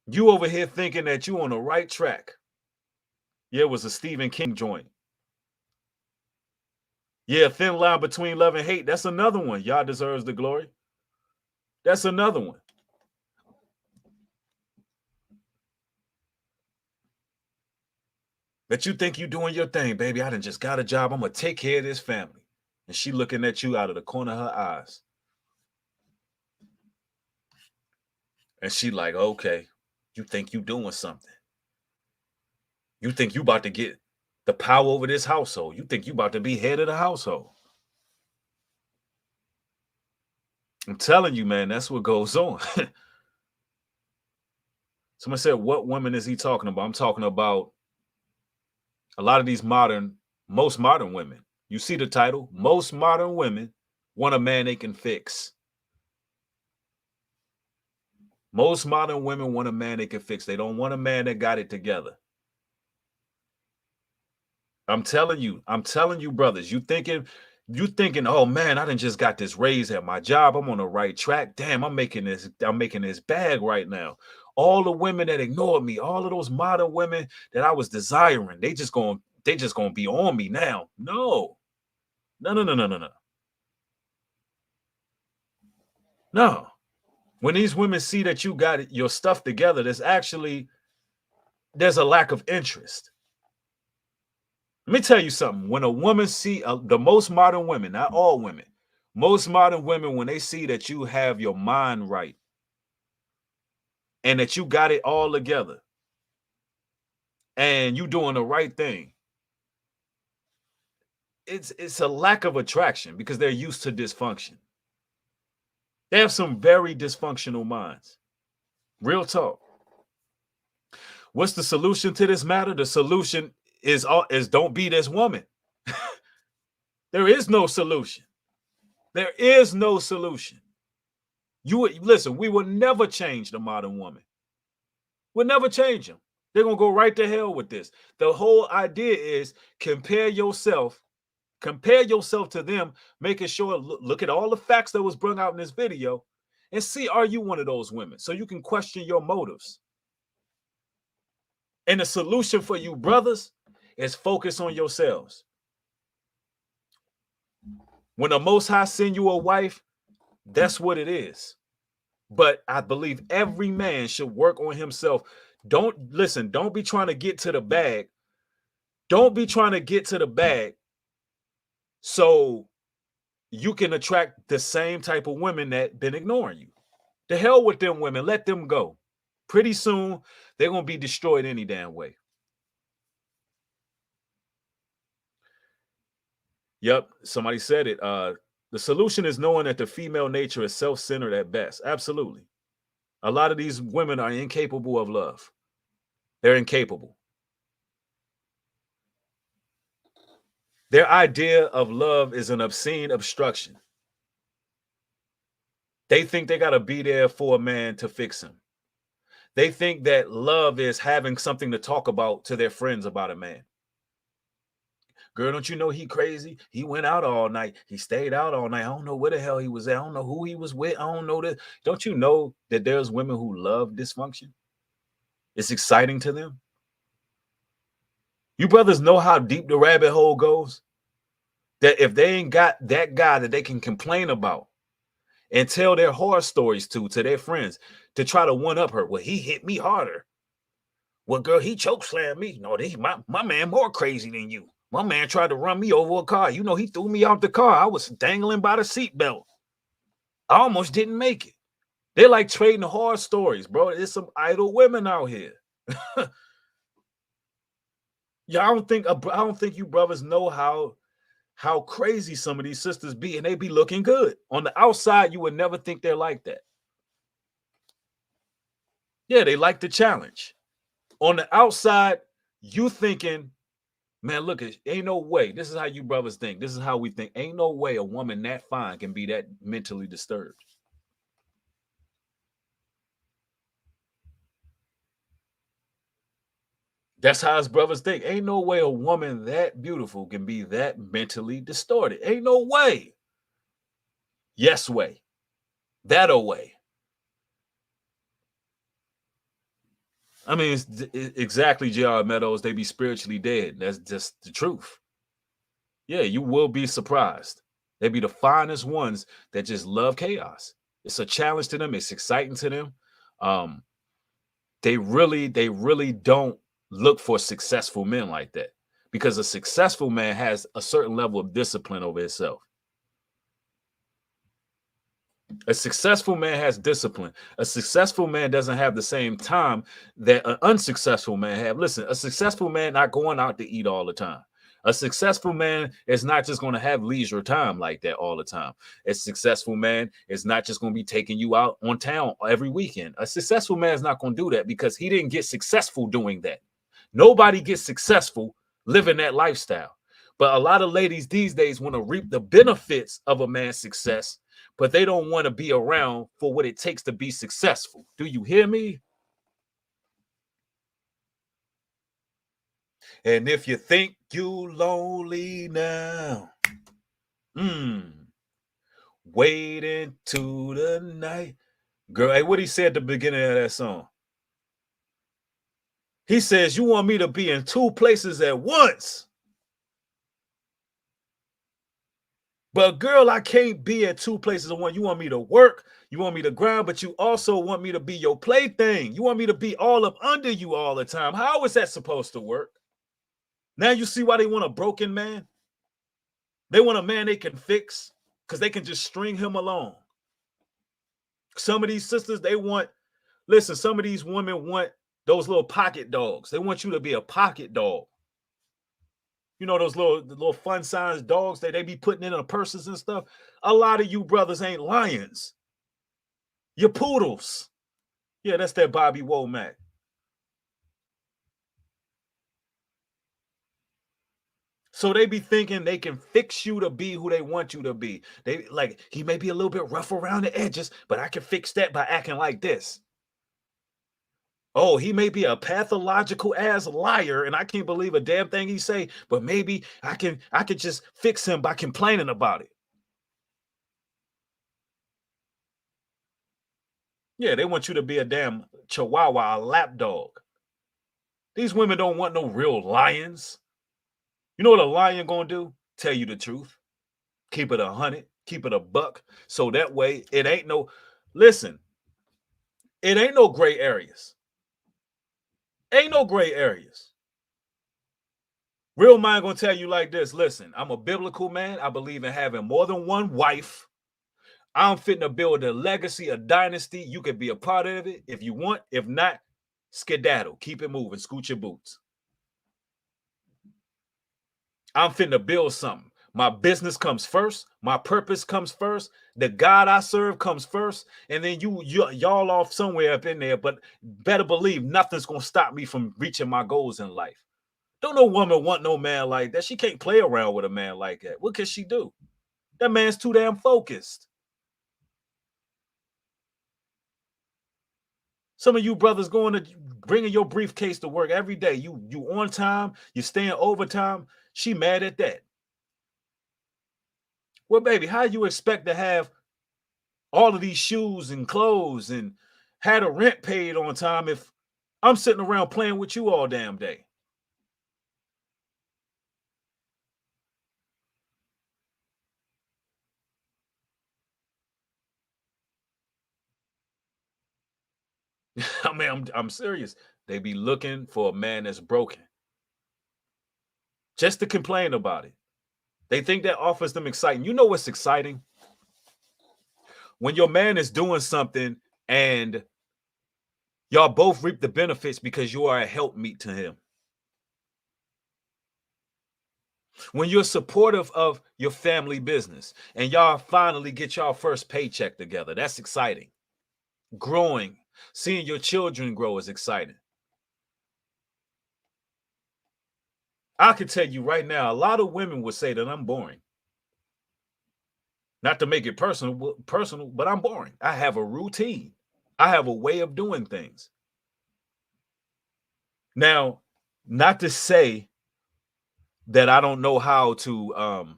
You over here thinking that you on the right track. Yeah, it was a Stephen King joint. Yeah, Thin Line Between Love and Hate. That's another one. Y'all deserves the glory. That's another one. But you think you doing your thing, baby. I done just got a job. I'm going to take care of this family. And she looking at you out of the corner of her eyes. And she like, okay, you think you doing something. You think you about to get the power over this household. You think you about to be head of the household. I'm telling you, man, that's what goes on. Someone said, what woman is he talking about? I'm talking about a lot of these most modern women. You see the title, most modern women want a man they can fix. Most modern women want a man they can fix. They don't want a man that got it together. I'm telling you, brothers, you thinking, oh man, I done just got this raise at my job. I'm on the right track. Damn, I'm making this bag right now. All the women that ignored me, all of those modern women that I was desiring, they just gonna be on me now. No. No. When these women see that you got your stuff together, there's a lack of interest. Let me tell you something. When a woman see the most modern women, not all women, most modern women, when they see that you have your mind right and that you got it all together and you doing the right thing, it's a lack of attraction because they're used to dysfunction. They have some very dysfunctional minds. Real talk. What's the solution to this matter? The solution is don't be this woman. There is no solution. There is no solution. Listen, we will never change the modern woman. We'll never change them. They're going to go right to hell with this. The whole idea is compare yourself to them, making sure, look at all the facts that was brought out in this video and see, are you one of those women? So you can question your motives. And the solution for you brothers is focus on yourselves. When the Most High send you a wife, that's what it is. But I believe every man should work on himself. Don't be trying to get to the bag. Don't be trying to get to the bag so you can attract the same type of women that been ignoring you. The hell with them women. Let them go. Pretty soon, they're going to be destroyed any damn way. Yep, somebody said it. The solution is knowing that the female nature is self-centered at best. Absolutely. A lot of these women are incapable of love. They're incapable. Their idea of love is an obscene obstruction. They think they got to be there for a man to fix him. They think that love is having something to talk about to their friends about a man. Girl, don't you know he crazy? He went out all night. He stayed out all night. I don't know where the hell he was at. I don't know who he was with. I don't know this. Don't you know that there's women who love dysfunction? It's exciting to them. You brothers know how deep the rabbit hole goes? That if they ain't got that guy that they can complain about and tell their horror stories to their friends to try to one-up her. Well, he hit me harder. Well, girl, he chokeslammed me. No, my man more crazy than you. My man tried to run me over a car. You know, he threw me out the car. I was dangling by the seatbelt. I almost didn't make it. They like trading horror stories, bro. There's some idle women out here. Yeah, I don't think you brothers know how how crazy some of these sisters be, and they be looking good. On the outside, you would never think they're like that. Yeah, they like the challenge. On the outside, you thinking, man, look, ain't no way. This is how you brothers think. This is how we think. Ain't no way a woman that fine can be that mentally disturbed. That's how his brothers think. Ain't no way a woman that beautiful can be that mentally distorted. Ain't no way. Yes way. That way. I mean, it's exactly J.R. Meadows. They be spiritually dead. That's just the truth. Yeah, you will be surprised. They be the finest ones that just love chaos. It's a challenge to them. It's exciting to them. They really don't look for successful men like that, because a successful man has a certain level of discipline over himself. A successful man has discipline. A successful man doesn't have the same time that an unsuccessful man have. Listen, a successful man not going out to eat all the time. A successful man is not just going to have leisure time like that all the time. A successful man is not just going to be taking you out on town every weekend. A successful man is not going to do that because he didn't get successful doing that. Nobody gets successful living that lifestyle. But a lot of ladies these days want to reap the benefits of a man's success, but they don't want to be around for what it takes to be successful. Do you hear me? And if you think you lonely now, wait into the night. Girl, hey, what he said at the beginning of that song? He says, you want me to be in two places at once. But girl, I can't be at two places at once. You want me to work, you want me to grind, but you also want me to be your plaything. You want me to be all up under you all the time. How is that supposed to work? Now you see why they want a broken man? They want a man they can fix because they can just string him along. Some of these sisters, they want, listen, some of these women want those little pocket dogs. They want you to be a pocket dog. You know, those little fun sized dogs that they be putting in their purses and stuff. A lot of you brothers ain't lions. You're poodles. Yeah, that's that Bobby Womack. So they be thinking they can fix you to be who they want you to be. They like, he may be a little bit rough around the edges, but I can fix that by acting like this. Oh, he may be a pathological ass liar, and I can't believe a damn thing he say, but maybe I could just fix him by complaining about it. Yeah, they want you to be a damn chihuahua, a lap dog. These women don't want no real lions. You know what a lion gonna do? Tell you the truth. Keep it 100, keep it a buck. So that way it ain't no, listen, it ain't no gray areas. Ain't no gray areas. Real man gonna tell you like this. Listen, I'm a biblical man. I believe in having more than one wife. I'm fitting to build a legacy, a dynasty. You can be a part of it if you want. If not, skedaddle. Keep it moving. Scoot your boots. I'm fitting to build something. My business comes first. My purpose comes first. The God I serve comes first. And then y'all off somewhere up in there. But better believe nothing's going to stop me from reaching my goals in life. Don't no woman want no man like that. She can't play around with a man like that. What can she do? That man's too damn focused. Some of you brothers going to bringing your briefcase to work every day. You on time. You staying overtime. She mad at that. Well, baby, how you expect to have all of these shoes and clothes and had a rent paid on time if I'm sitting around playing with you all damn day? I mean, I'm serious. They be looking for a man that's broken just to complain about it. They think that offers them exciting. You know what's exciting? When your man is doing something and y'all both reap the benefits because you are a helpmeet to him. When you're supportive of your family business and y'all finally get y'all first paycheck together, that's exciting. Growing, seeing your children grow is exciting. I can tell you right now, a lot of women would say that I'm boring. Not to make it personal, but I'm boring. I have a routine. I have a way of doing things. Now, not to say that I don't know how to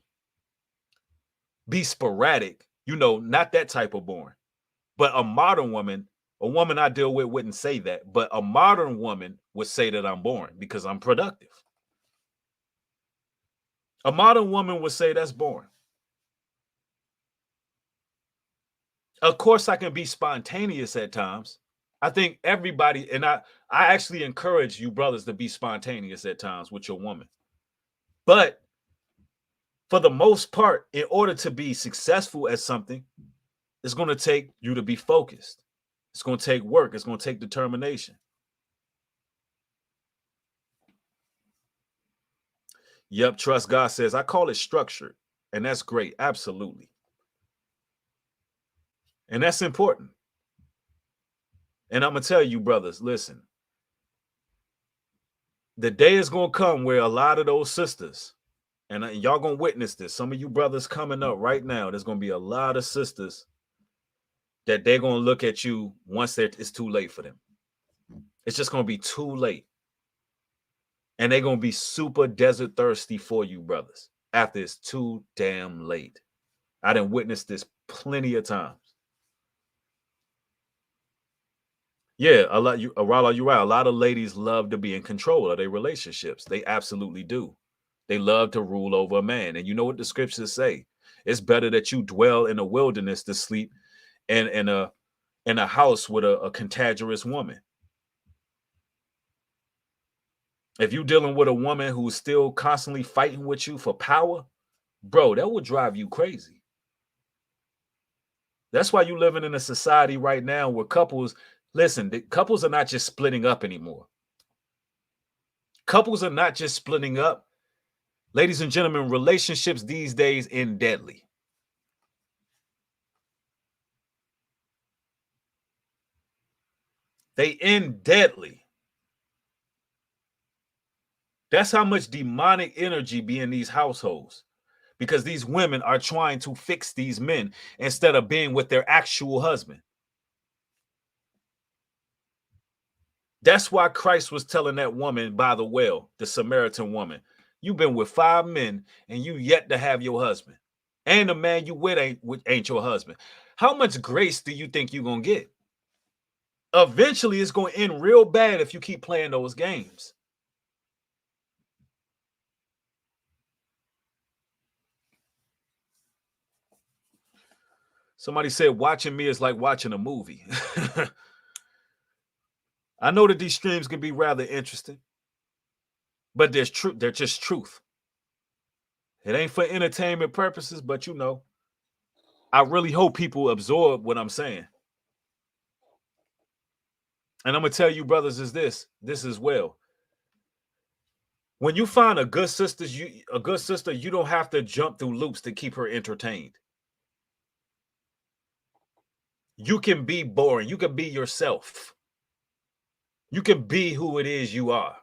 be sporadic, not that type of boring. But a modern woman, a woman I deal with wouldn't say that, but a modern woman would say that I'm boring because I'm productive. A modern woman would say that's boring. Of course, I can be spontaneous at times. I think everybody, and I actually encourage you brothers to be spontaneous at times with your woman. But for the most part, in order to be successful at something, it's going to take you to be focused. It's going to take work. It's going to take determination. Yep, Trust God says, I call it structured. And that's great. Absolutely. And that's important. And I'm going to tell you, brothers, listen. The day is going to come where a lot of those sisters, and y'all going to witness this. Some of you brothers coming up right now, there's going to be a lot of sisters that they're going to look at you once it's too late for them. It's just going to be too late. And they're going to be super desert thirsty for you, brothers, after it's too damn late. I done witnessed this plenty of times. Yeah, you're right. A lot of ladies love to be in control of their relationships. They absolutely do. They love to rule over a man. And you know what the scriptures say? It's better that you dwell in the wilderness to sleep in a house with a cantankerous woman. If you're dealing with a woman who's still constantly fighting with you for power, bro, that will drive you crazy. That's why you're living in a society right now where couples are not just splitting up anymore. Couples are not just splitting up. Ladies and gentlemen, relationships these days end deadly. They end deadly. That's how much demonic energy be in these households, because these women are trying to fix these men instead of being with their actual husband. That's why Christ was telling that woman by the well, the Samaritan woman, you've been with 5 men and you yet to have your husband. And the man you with ain't your husband. How much grace do you think you're going to get? Eventually, it's going to end real bad if you keep playing those games. Somebody said watching me is like watching a movie. I know that these streams can be rather interesting, but they're just truth. It ain't for entertainment purposes, but I really hope people absorb what I'm saying. And I'm going to tell you, brothers, is this as well. When you find a good sister, you don't have to jump through loops to keep her entertained. You can be boring. You can be yourself. You can be who it is you are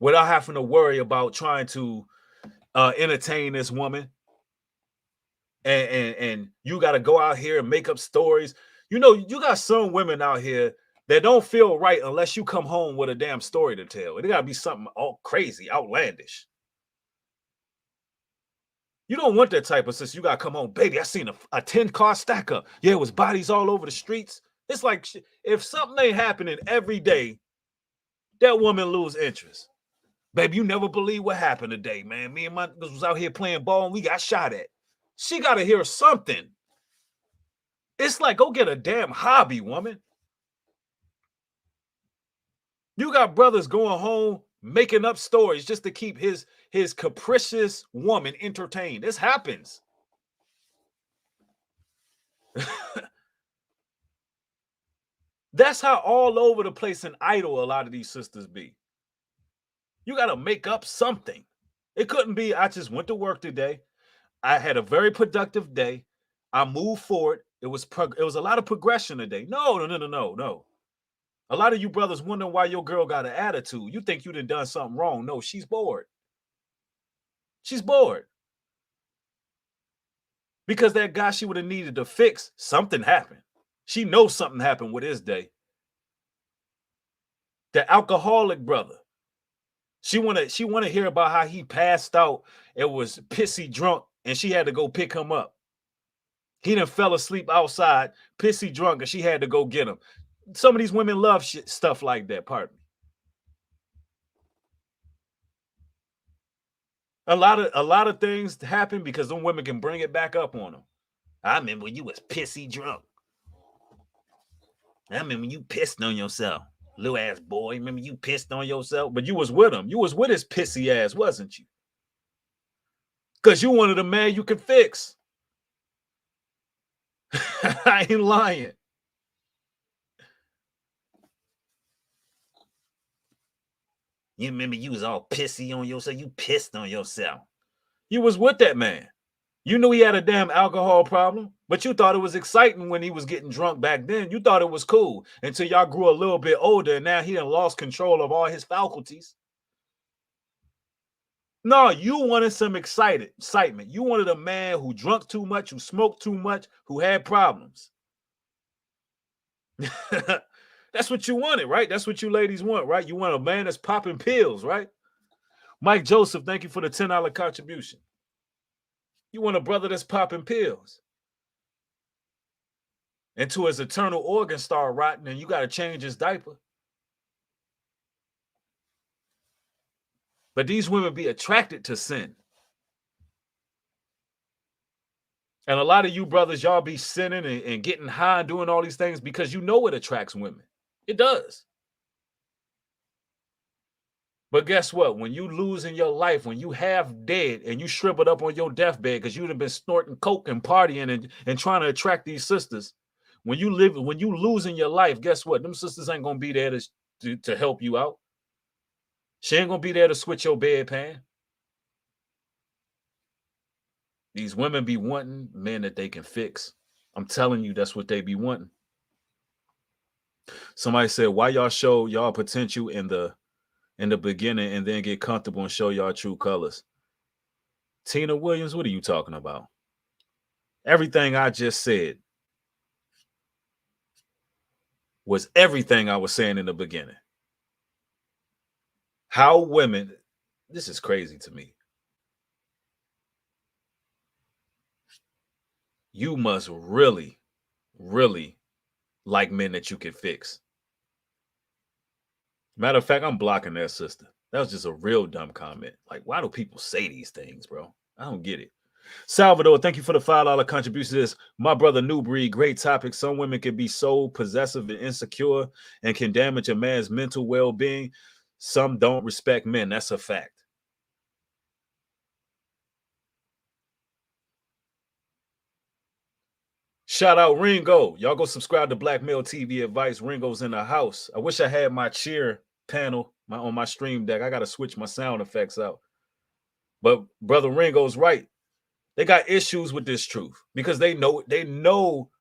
without having to worry about trying to entertain this woman. And you got to go out here and make up stories. You got some women out here that don't feel right unless you come home with a damn story to tell. It got to be something all crazy, outlandish. You don't want that type of sister. You got to come home, baby, I seen a 10-car stack up. Yeah, it was bodies all over the streets. It's like if something ain't happening every day, that woman lose interest. Baby, you never believe what happened today, man. Me and my was out here playing ball and we got shot at. She got to hear something. It's like, go get a damn hobby, woman. You got brothers going home making up stories just to keep his capricious woman entertained. This happens. That's how all over the place and idle a lot of these sisters be. You got to make up something. It couldn't be, I just went to work today. I had a very productive day. I moved forward. It was a lot of progression today. No. A lot of you brothers wonder why your girl got an attitude. You think you done something wrong. No, she's bored. She's bored. Because that guy she would have needed to fix, something happened. She knows something happened with his day. The alcoholic brother. She wanna hear about how he passed out and was pissy drunk, and she had to go pick him up. He done fell asleep outside, pissy drunk, and she had to go get him. Some of these women love stuff like that, pardon me. A lot of things happen because them women can bring it back up on them. I remember when you was pissy drunk. I remember you pissed on yourself. Little ass boy, remember you pissed on yourself? But you was with him. You was with his pissy ass, wasn't you? Because you wanted a man you could fix. I ain't lying. You remember you was all pissy on yourself. You pissed on yourself. You was with that man. You knew he had a damn alcohol problem, but you thought it was exciting when he was getting drunk back then. You thought it was cool until y'all grew a little bit older, and now he done lost control of all his faculties. No, you wanted some excitement. You wanted a man who drunk too much, who smoked too much, who had problems. That's what you wanted, right? That's what you ladies want, right? You want a man that's popping pills, right? Mike Joseph, thank you for the $10 contribution. You want a brother that's popping pills until his eternal organs start rotting and you got to change his diaper. But these women be attracted to sin. And a lot of you brothers, y'all be sinning and getting high and doing all these things because you know it attracts women. It does. But guess what? When you lose in your life, when you half dead and you shriveled up on your deathbed because you'd have been snorting coke and partying and trying to attract these sisters, when you lose in your life, guess what? Them sisters ain't gonna be there to help you out. She ain't gonna be there to switch your bedpan. These women be wanting men that they can fix. I'm telling you, that's what they be wanting. Somebody said, why y'all show y'all potential in the beginning and then get comfortable and show y'all true colors? Tina Williams, what are you talking about? Everything I just said was everything I was saying in the beginning. How women, this is crazy to me. You must really, really like men that you can fix. Matter of fact, I'm blocking that sister. That was just a real dumb comment. Like, why do people say these things, bro? I don't get it. Salvador, thank you for the $5 contribution. This my brother New Breed, great topic. Some women can be so possessive and insecure and can damage a man's mental well-being. Some don't respect men. That's a fact. Shout out Ringo. Y'all go subscribe to Black Male TV Advice. Ringo's in the house. I wish I had my cheer panel on my stream deck. I got to switch my sound effects out. But brother Ringo's right. They got issues with this truth because they know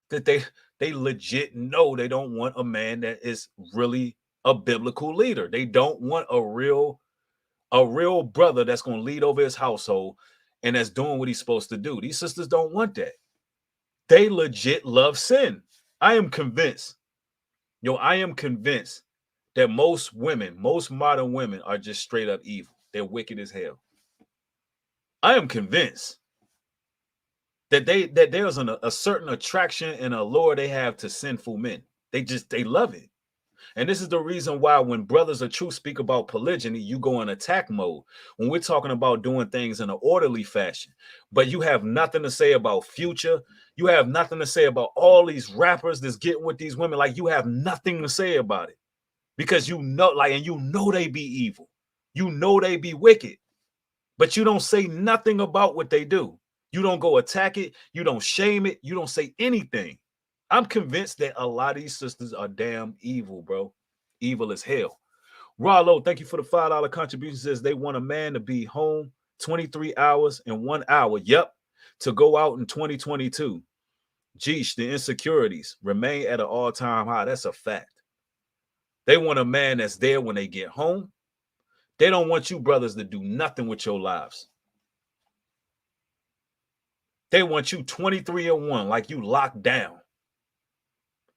that they legit know they don't want a man that is really a biblical leader. They don't want a real brother that's going to lead over his household and that's doing what he's supposed to do. These sisters don't want that. They legit love sin. I am convinced that most modern women are just straight up evil. They're wicked as hell. I am convinced that there's a certain attraction and allure they have to sinful men. They love it. And this is the reason why when brothers of truth speak about polygyny, you go in attack mode. When we're talking about doing things in an orderly fashion, but you have nothing to say about Future. You have nothing to say about all these rappers that's getting with these women. Like, you have nothing to say about it because you know they be evil. You know they be wicked, but you don't say nothing about what they do. You don't go attack it. You don't shame it. You don't say anything. I'm convinced that a lot of these sisters are damn evil, bro. Evil as hell. Rollo, thank you for the $5 contribution. Says they want a man to be home 23 hours and 1 hour. Yep. To go out in 2022. Geesh, the insecurities remain at an all-time high. That's a fact. They want a man that's there when they get home. They don't want you brothers to do nothing with your lives. They want you 23-1, like you locked down.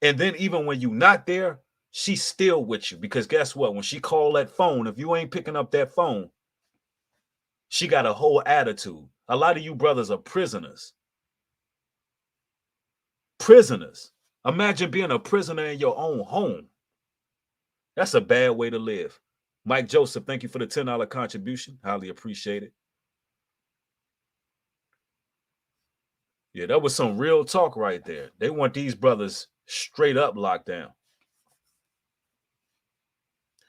And then even when you're not there, she's still with you. Because guess what? When she call that phone, if you ain't picking up that phone, she got a whole attitude. A lot of you brothers are prisoners. Prisoners. Imagine being a prisoner in your own home. That's a bad way to live. Mike Joseph, thank you for the $10 contribution. Highly appreciate it. Yeah, that was some real talk right there. They want these brothers straight up locked down.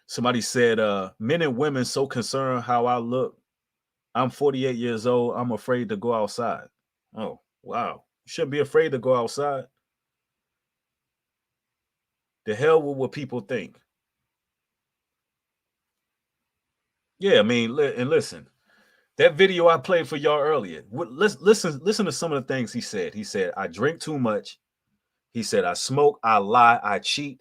Somebody said, men and women so concerned how I look. I'm 48 years old. I'm afraid to go outside. Oh, wow. You shouldn't be afraid to go outside. The hell with what people think. Yeah, I mean, and listen, that video I played for y'all earlier. Listen to some of the things he said. He said, I drink too much. He said, I smoke, I lie, I cheat.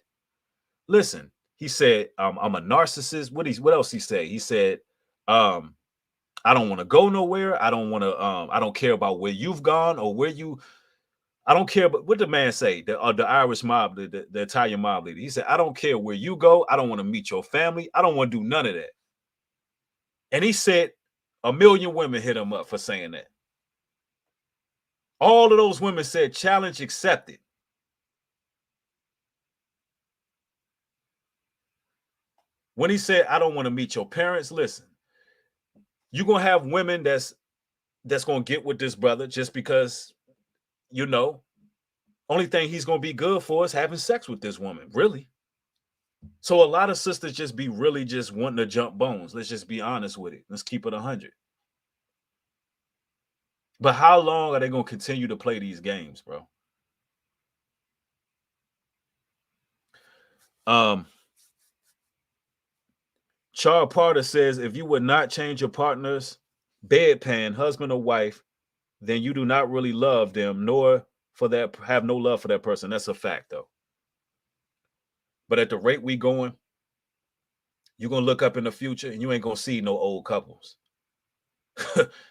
Listen, he said, I'm a narcissist. What else he said? He said, I don't want to go nowhere. I don't want to, I don't care about where you've gone or where you, I don't care. But what the man say? The Irish mob, the Italian mob leader. He said, I don't care where you go. I don't want to meet your family. I don't want to do none of that. And he said 1 million women hit him up for saying that. All of those women said, challenge accepted. When he said, I don't want to meet your parents, listen, you're going to have women that's going to get with this brother just because, you know, only thing he's going to be good for is having sex with this woman, really. So a lot of sisters just be really just wanting to jump bones. Let's just be honest with it. Let's keep it 100. But how long are they going to continue to play these games, bro? Charles Parter says, if you would not change your partner's bedpan, husband or wife, then you do not really love them, nor for that have no love for that person. That's a fact, though. But at the rate we going, you're going to look up in the future and you ain't going to see no old couples.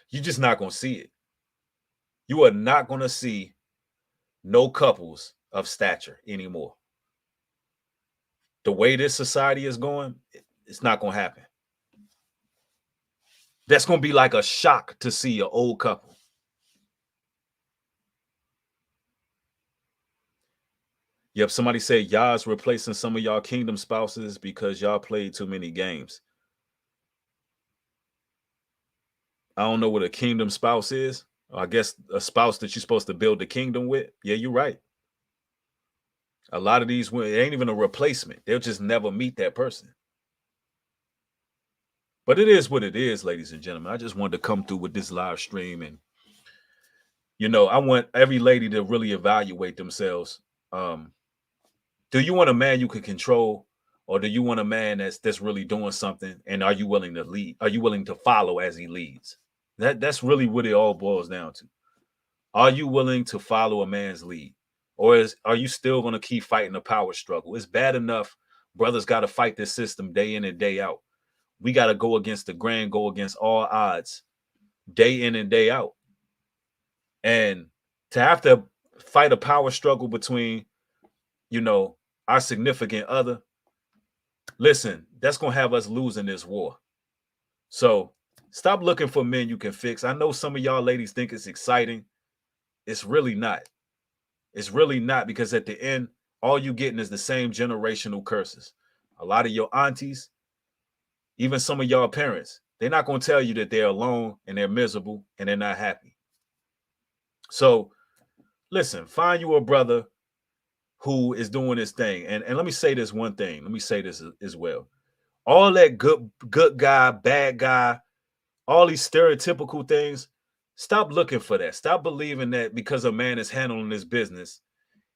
You're just not going to see it. You are not going to see no couples of stature anymore. The way this society is going, it's not going to happen. That's going to be like a shock to see an old couple. Yep, somebody said y'all's replacing some of y'all kingdom spouses because y'all played too many games. I don't know what a kingdom spouse is. I guess a spouse that you're supposed to build the kingdom with. Yeah, you're right. A lot of these women, it ain't even a replacement. They'll just never meet that person. But it is what it is, ladies and gentlemen. I just wanted to come through with this live stream. And, you know, I want every lady to really evaluate themselves. Do you want a man you can control, or do you want a man that's really doing something? And are you willing to lead? Are you willing to follow as he leads? That's really what it all boils down to. Are you willing to follow a man's lead? Or are you still going to keep fighting the power struggle? It's bad enough brothers got to fight this system day in and day out. We got to go against the grain, go against all odds, day in and day out. And to have to fight a power struggle between, you know, our significant other, listen, that's going to have us losing this war. So stop looking for men you can fix. I know some of y'all ladies think it's exciting. It's really not. It's really not, because at the end, all you getting is the same generational curses. A lot of your aunties, even some of y'all parents, they're not going to tell you that they're alone and they're miserable and they're not happy. So listen, find you a brother who is doing this thing. And let me say this one thing. Let me say this as well. All that good guy, bad guy, all these stereotypical things, stop looking for that. Stop believing that because a man is handling his business,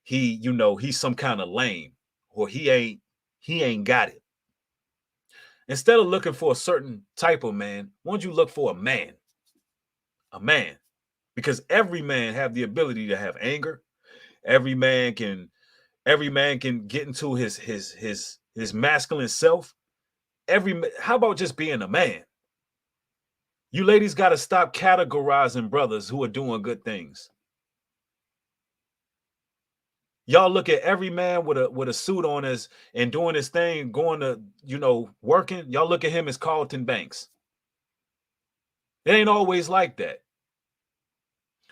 he's some kind of lame, or he ain't got it. Instead of looking for a certain type of man, why don't you look for a man? A man. Because every man have the ability to have anger. Every man can get into his masculine self. How about just being a man? You ladies got to stop categorizing brothers who are doing good things. Y'all look at every man with a suit on and doing his thing, going to, working. Y'all look at him as Carlton Banks. It ain't always like that.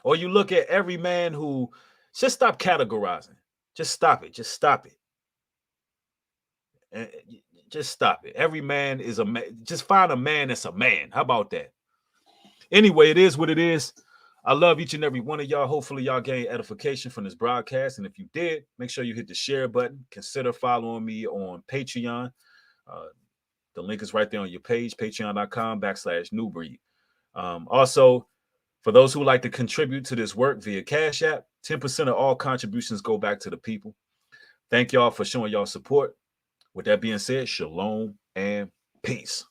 Or you look at every man who, just stop categorizing. Just stop it. Just stop it. And just stop it. Every man is a man. Just find a man that's a man. How about that? Anyway, it is what it is. I love each and every one of y'all. Hopefully y'all gain edification from this broadcast. And if you did, make sure you hit the share button. Consider following me on Patreon. The link is right there on your page, patreon.com/newbreed. Also, for those who like to contribute to this work via Cash App, 10% of all contributions go back to the people. Thank y'all for showing y'all support. With that being said, shalom and peace.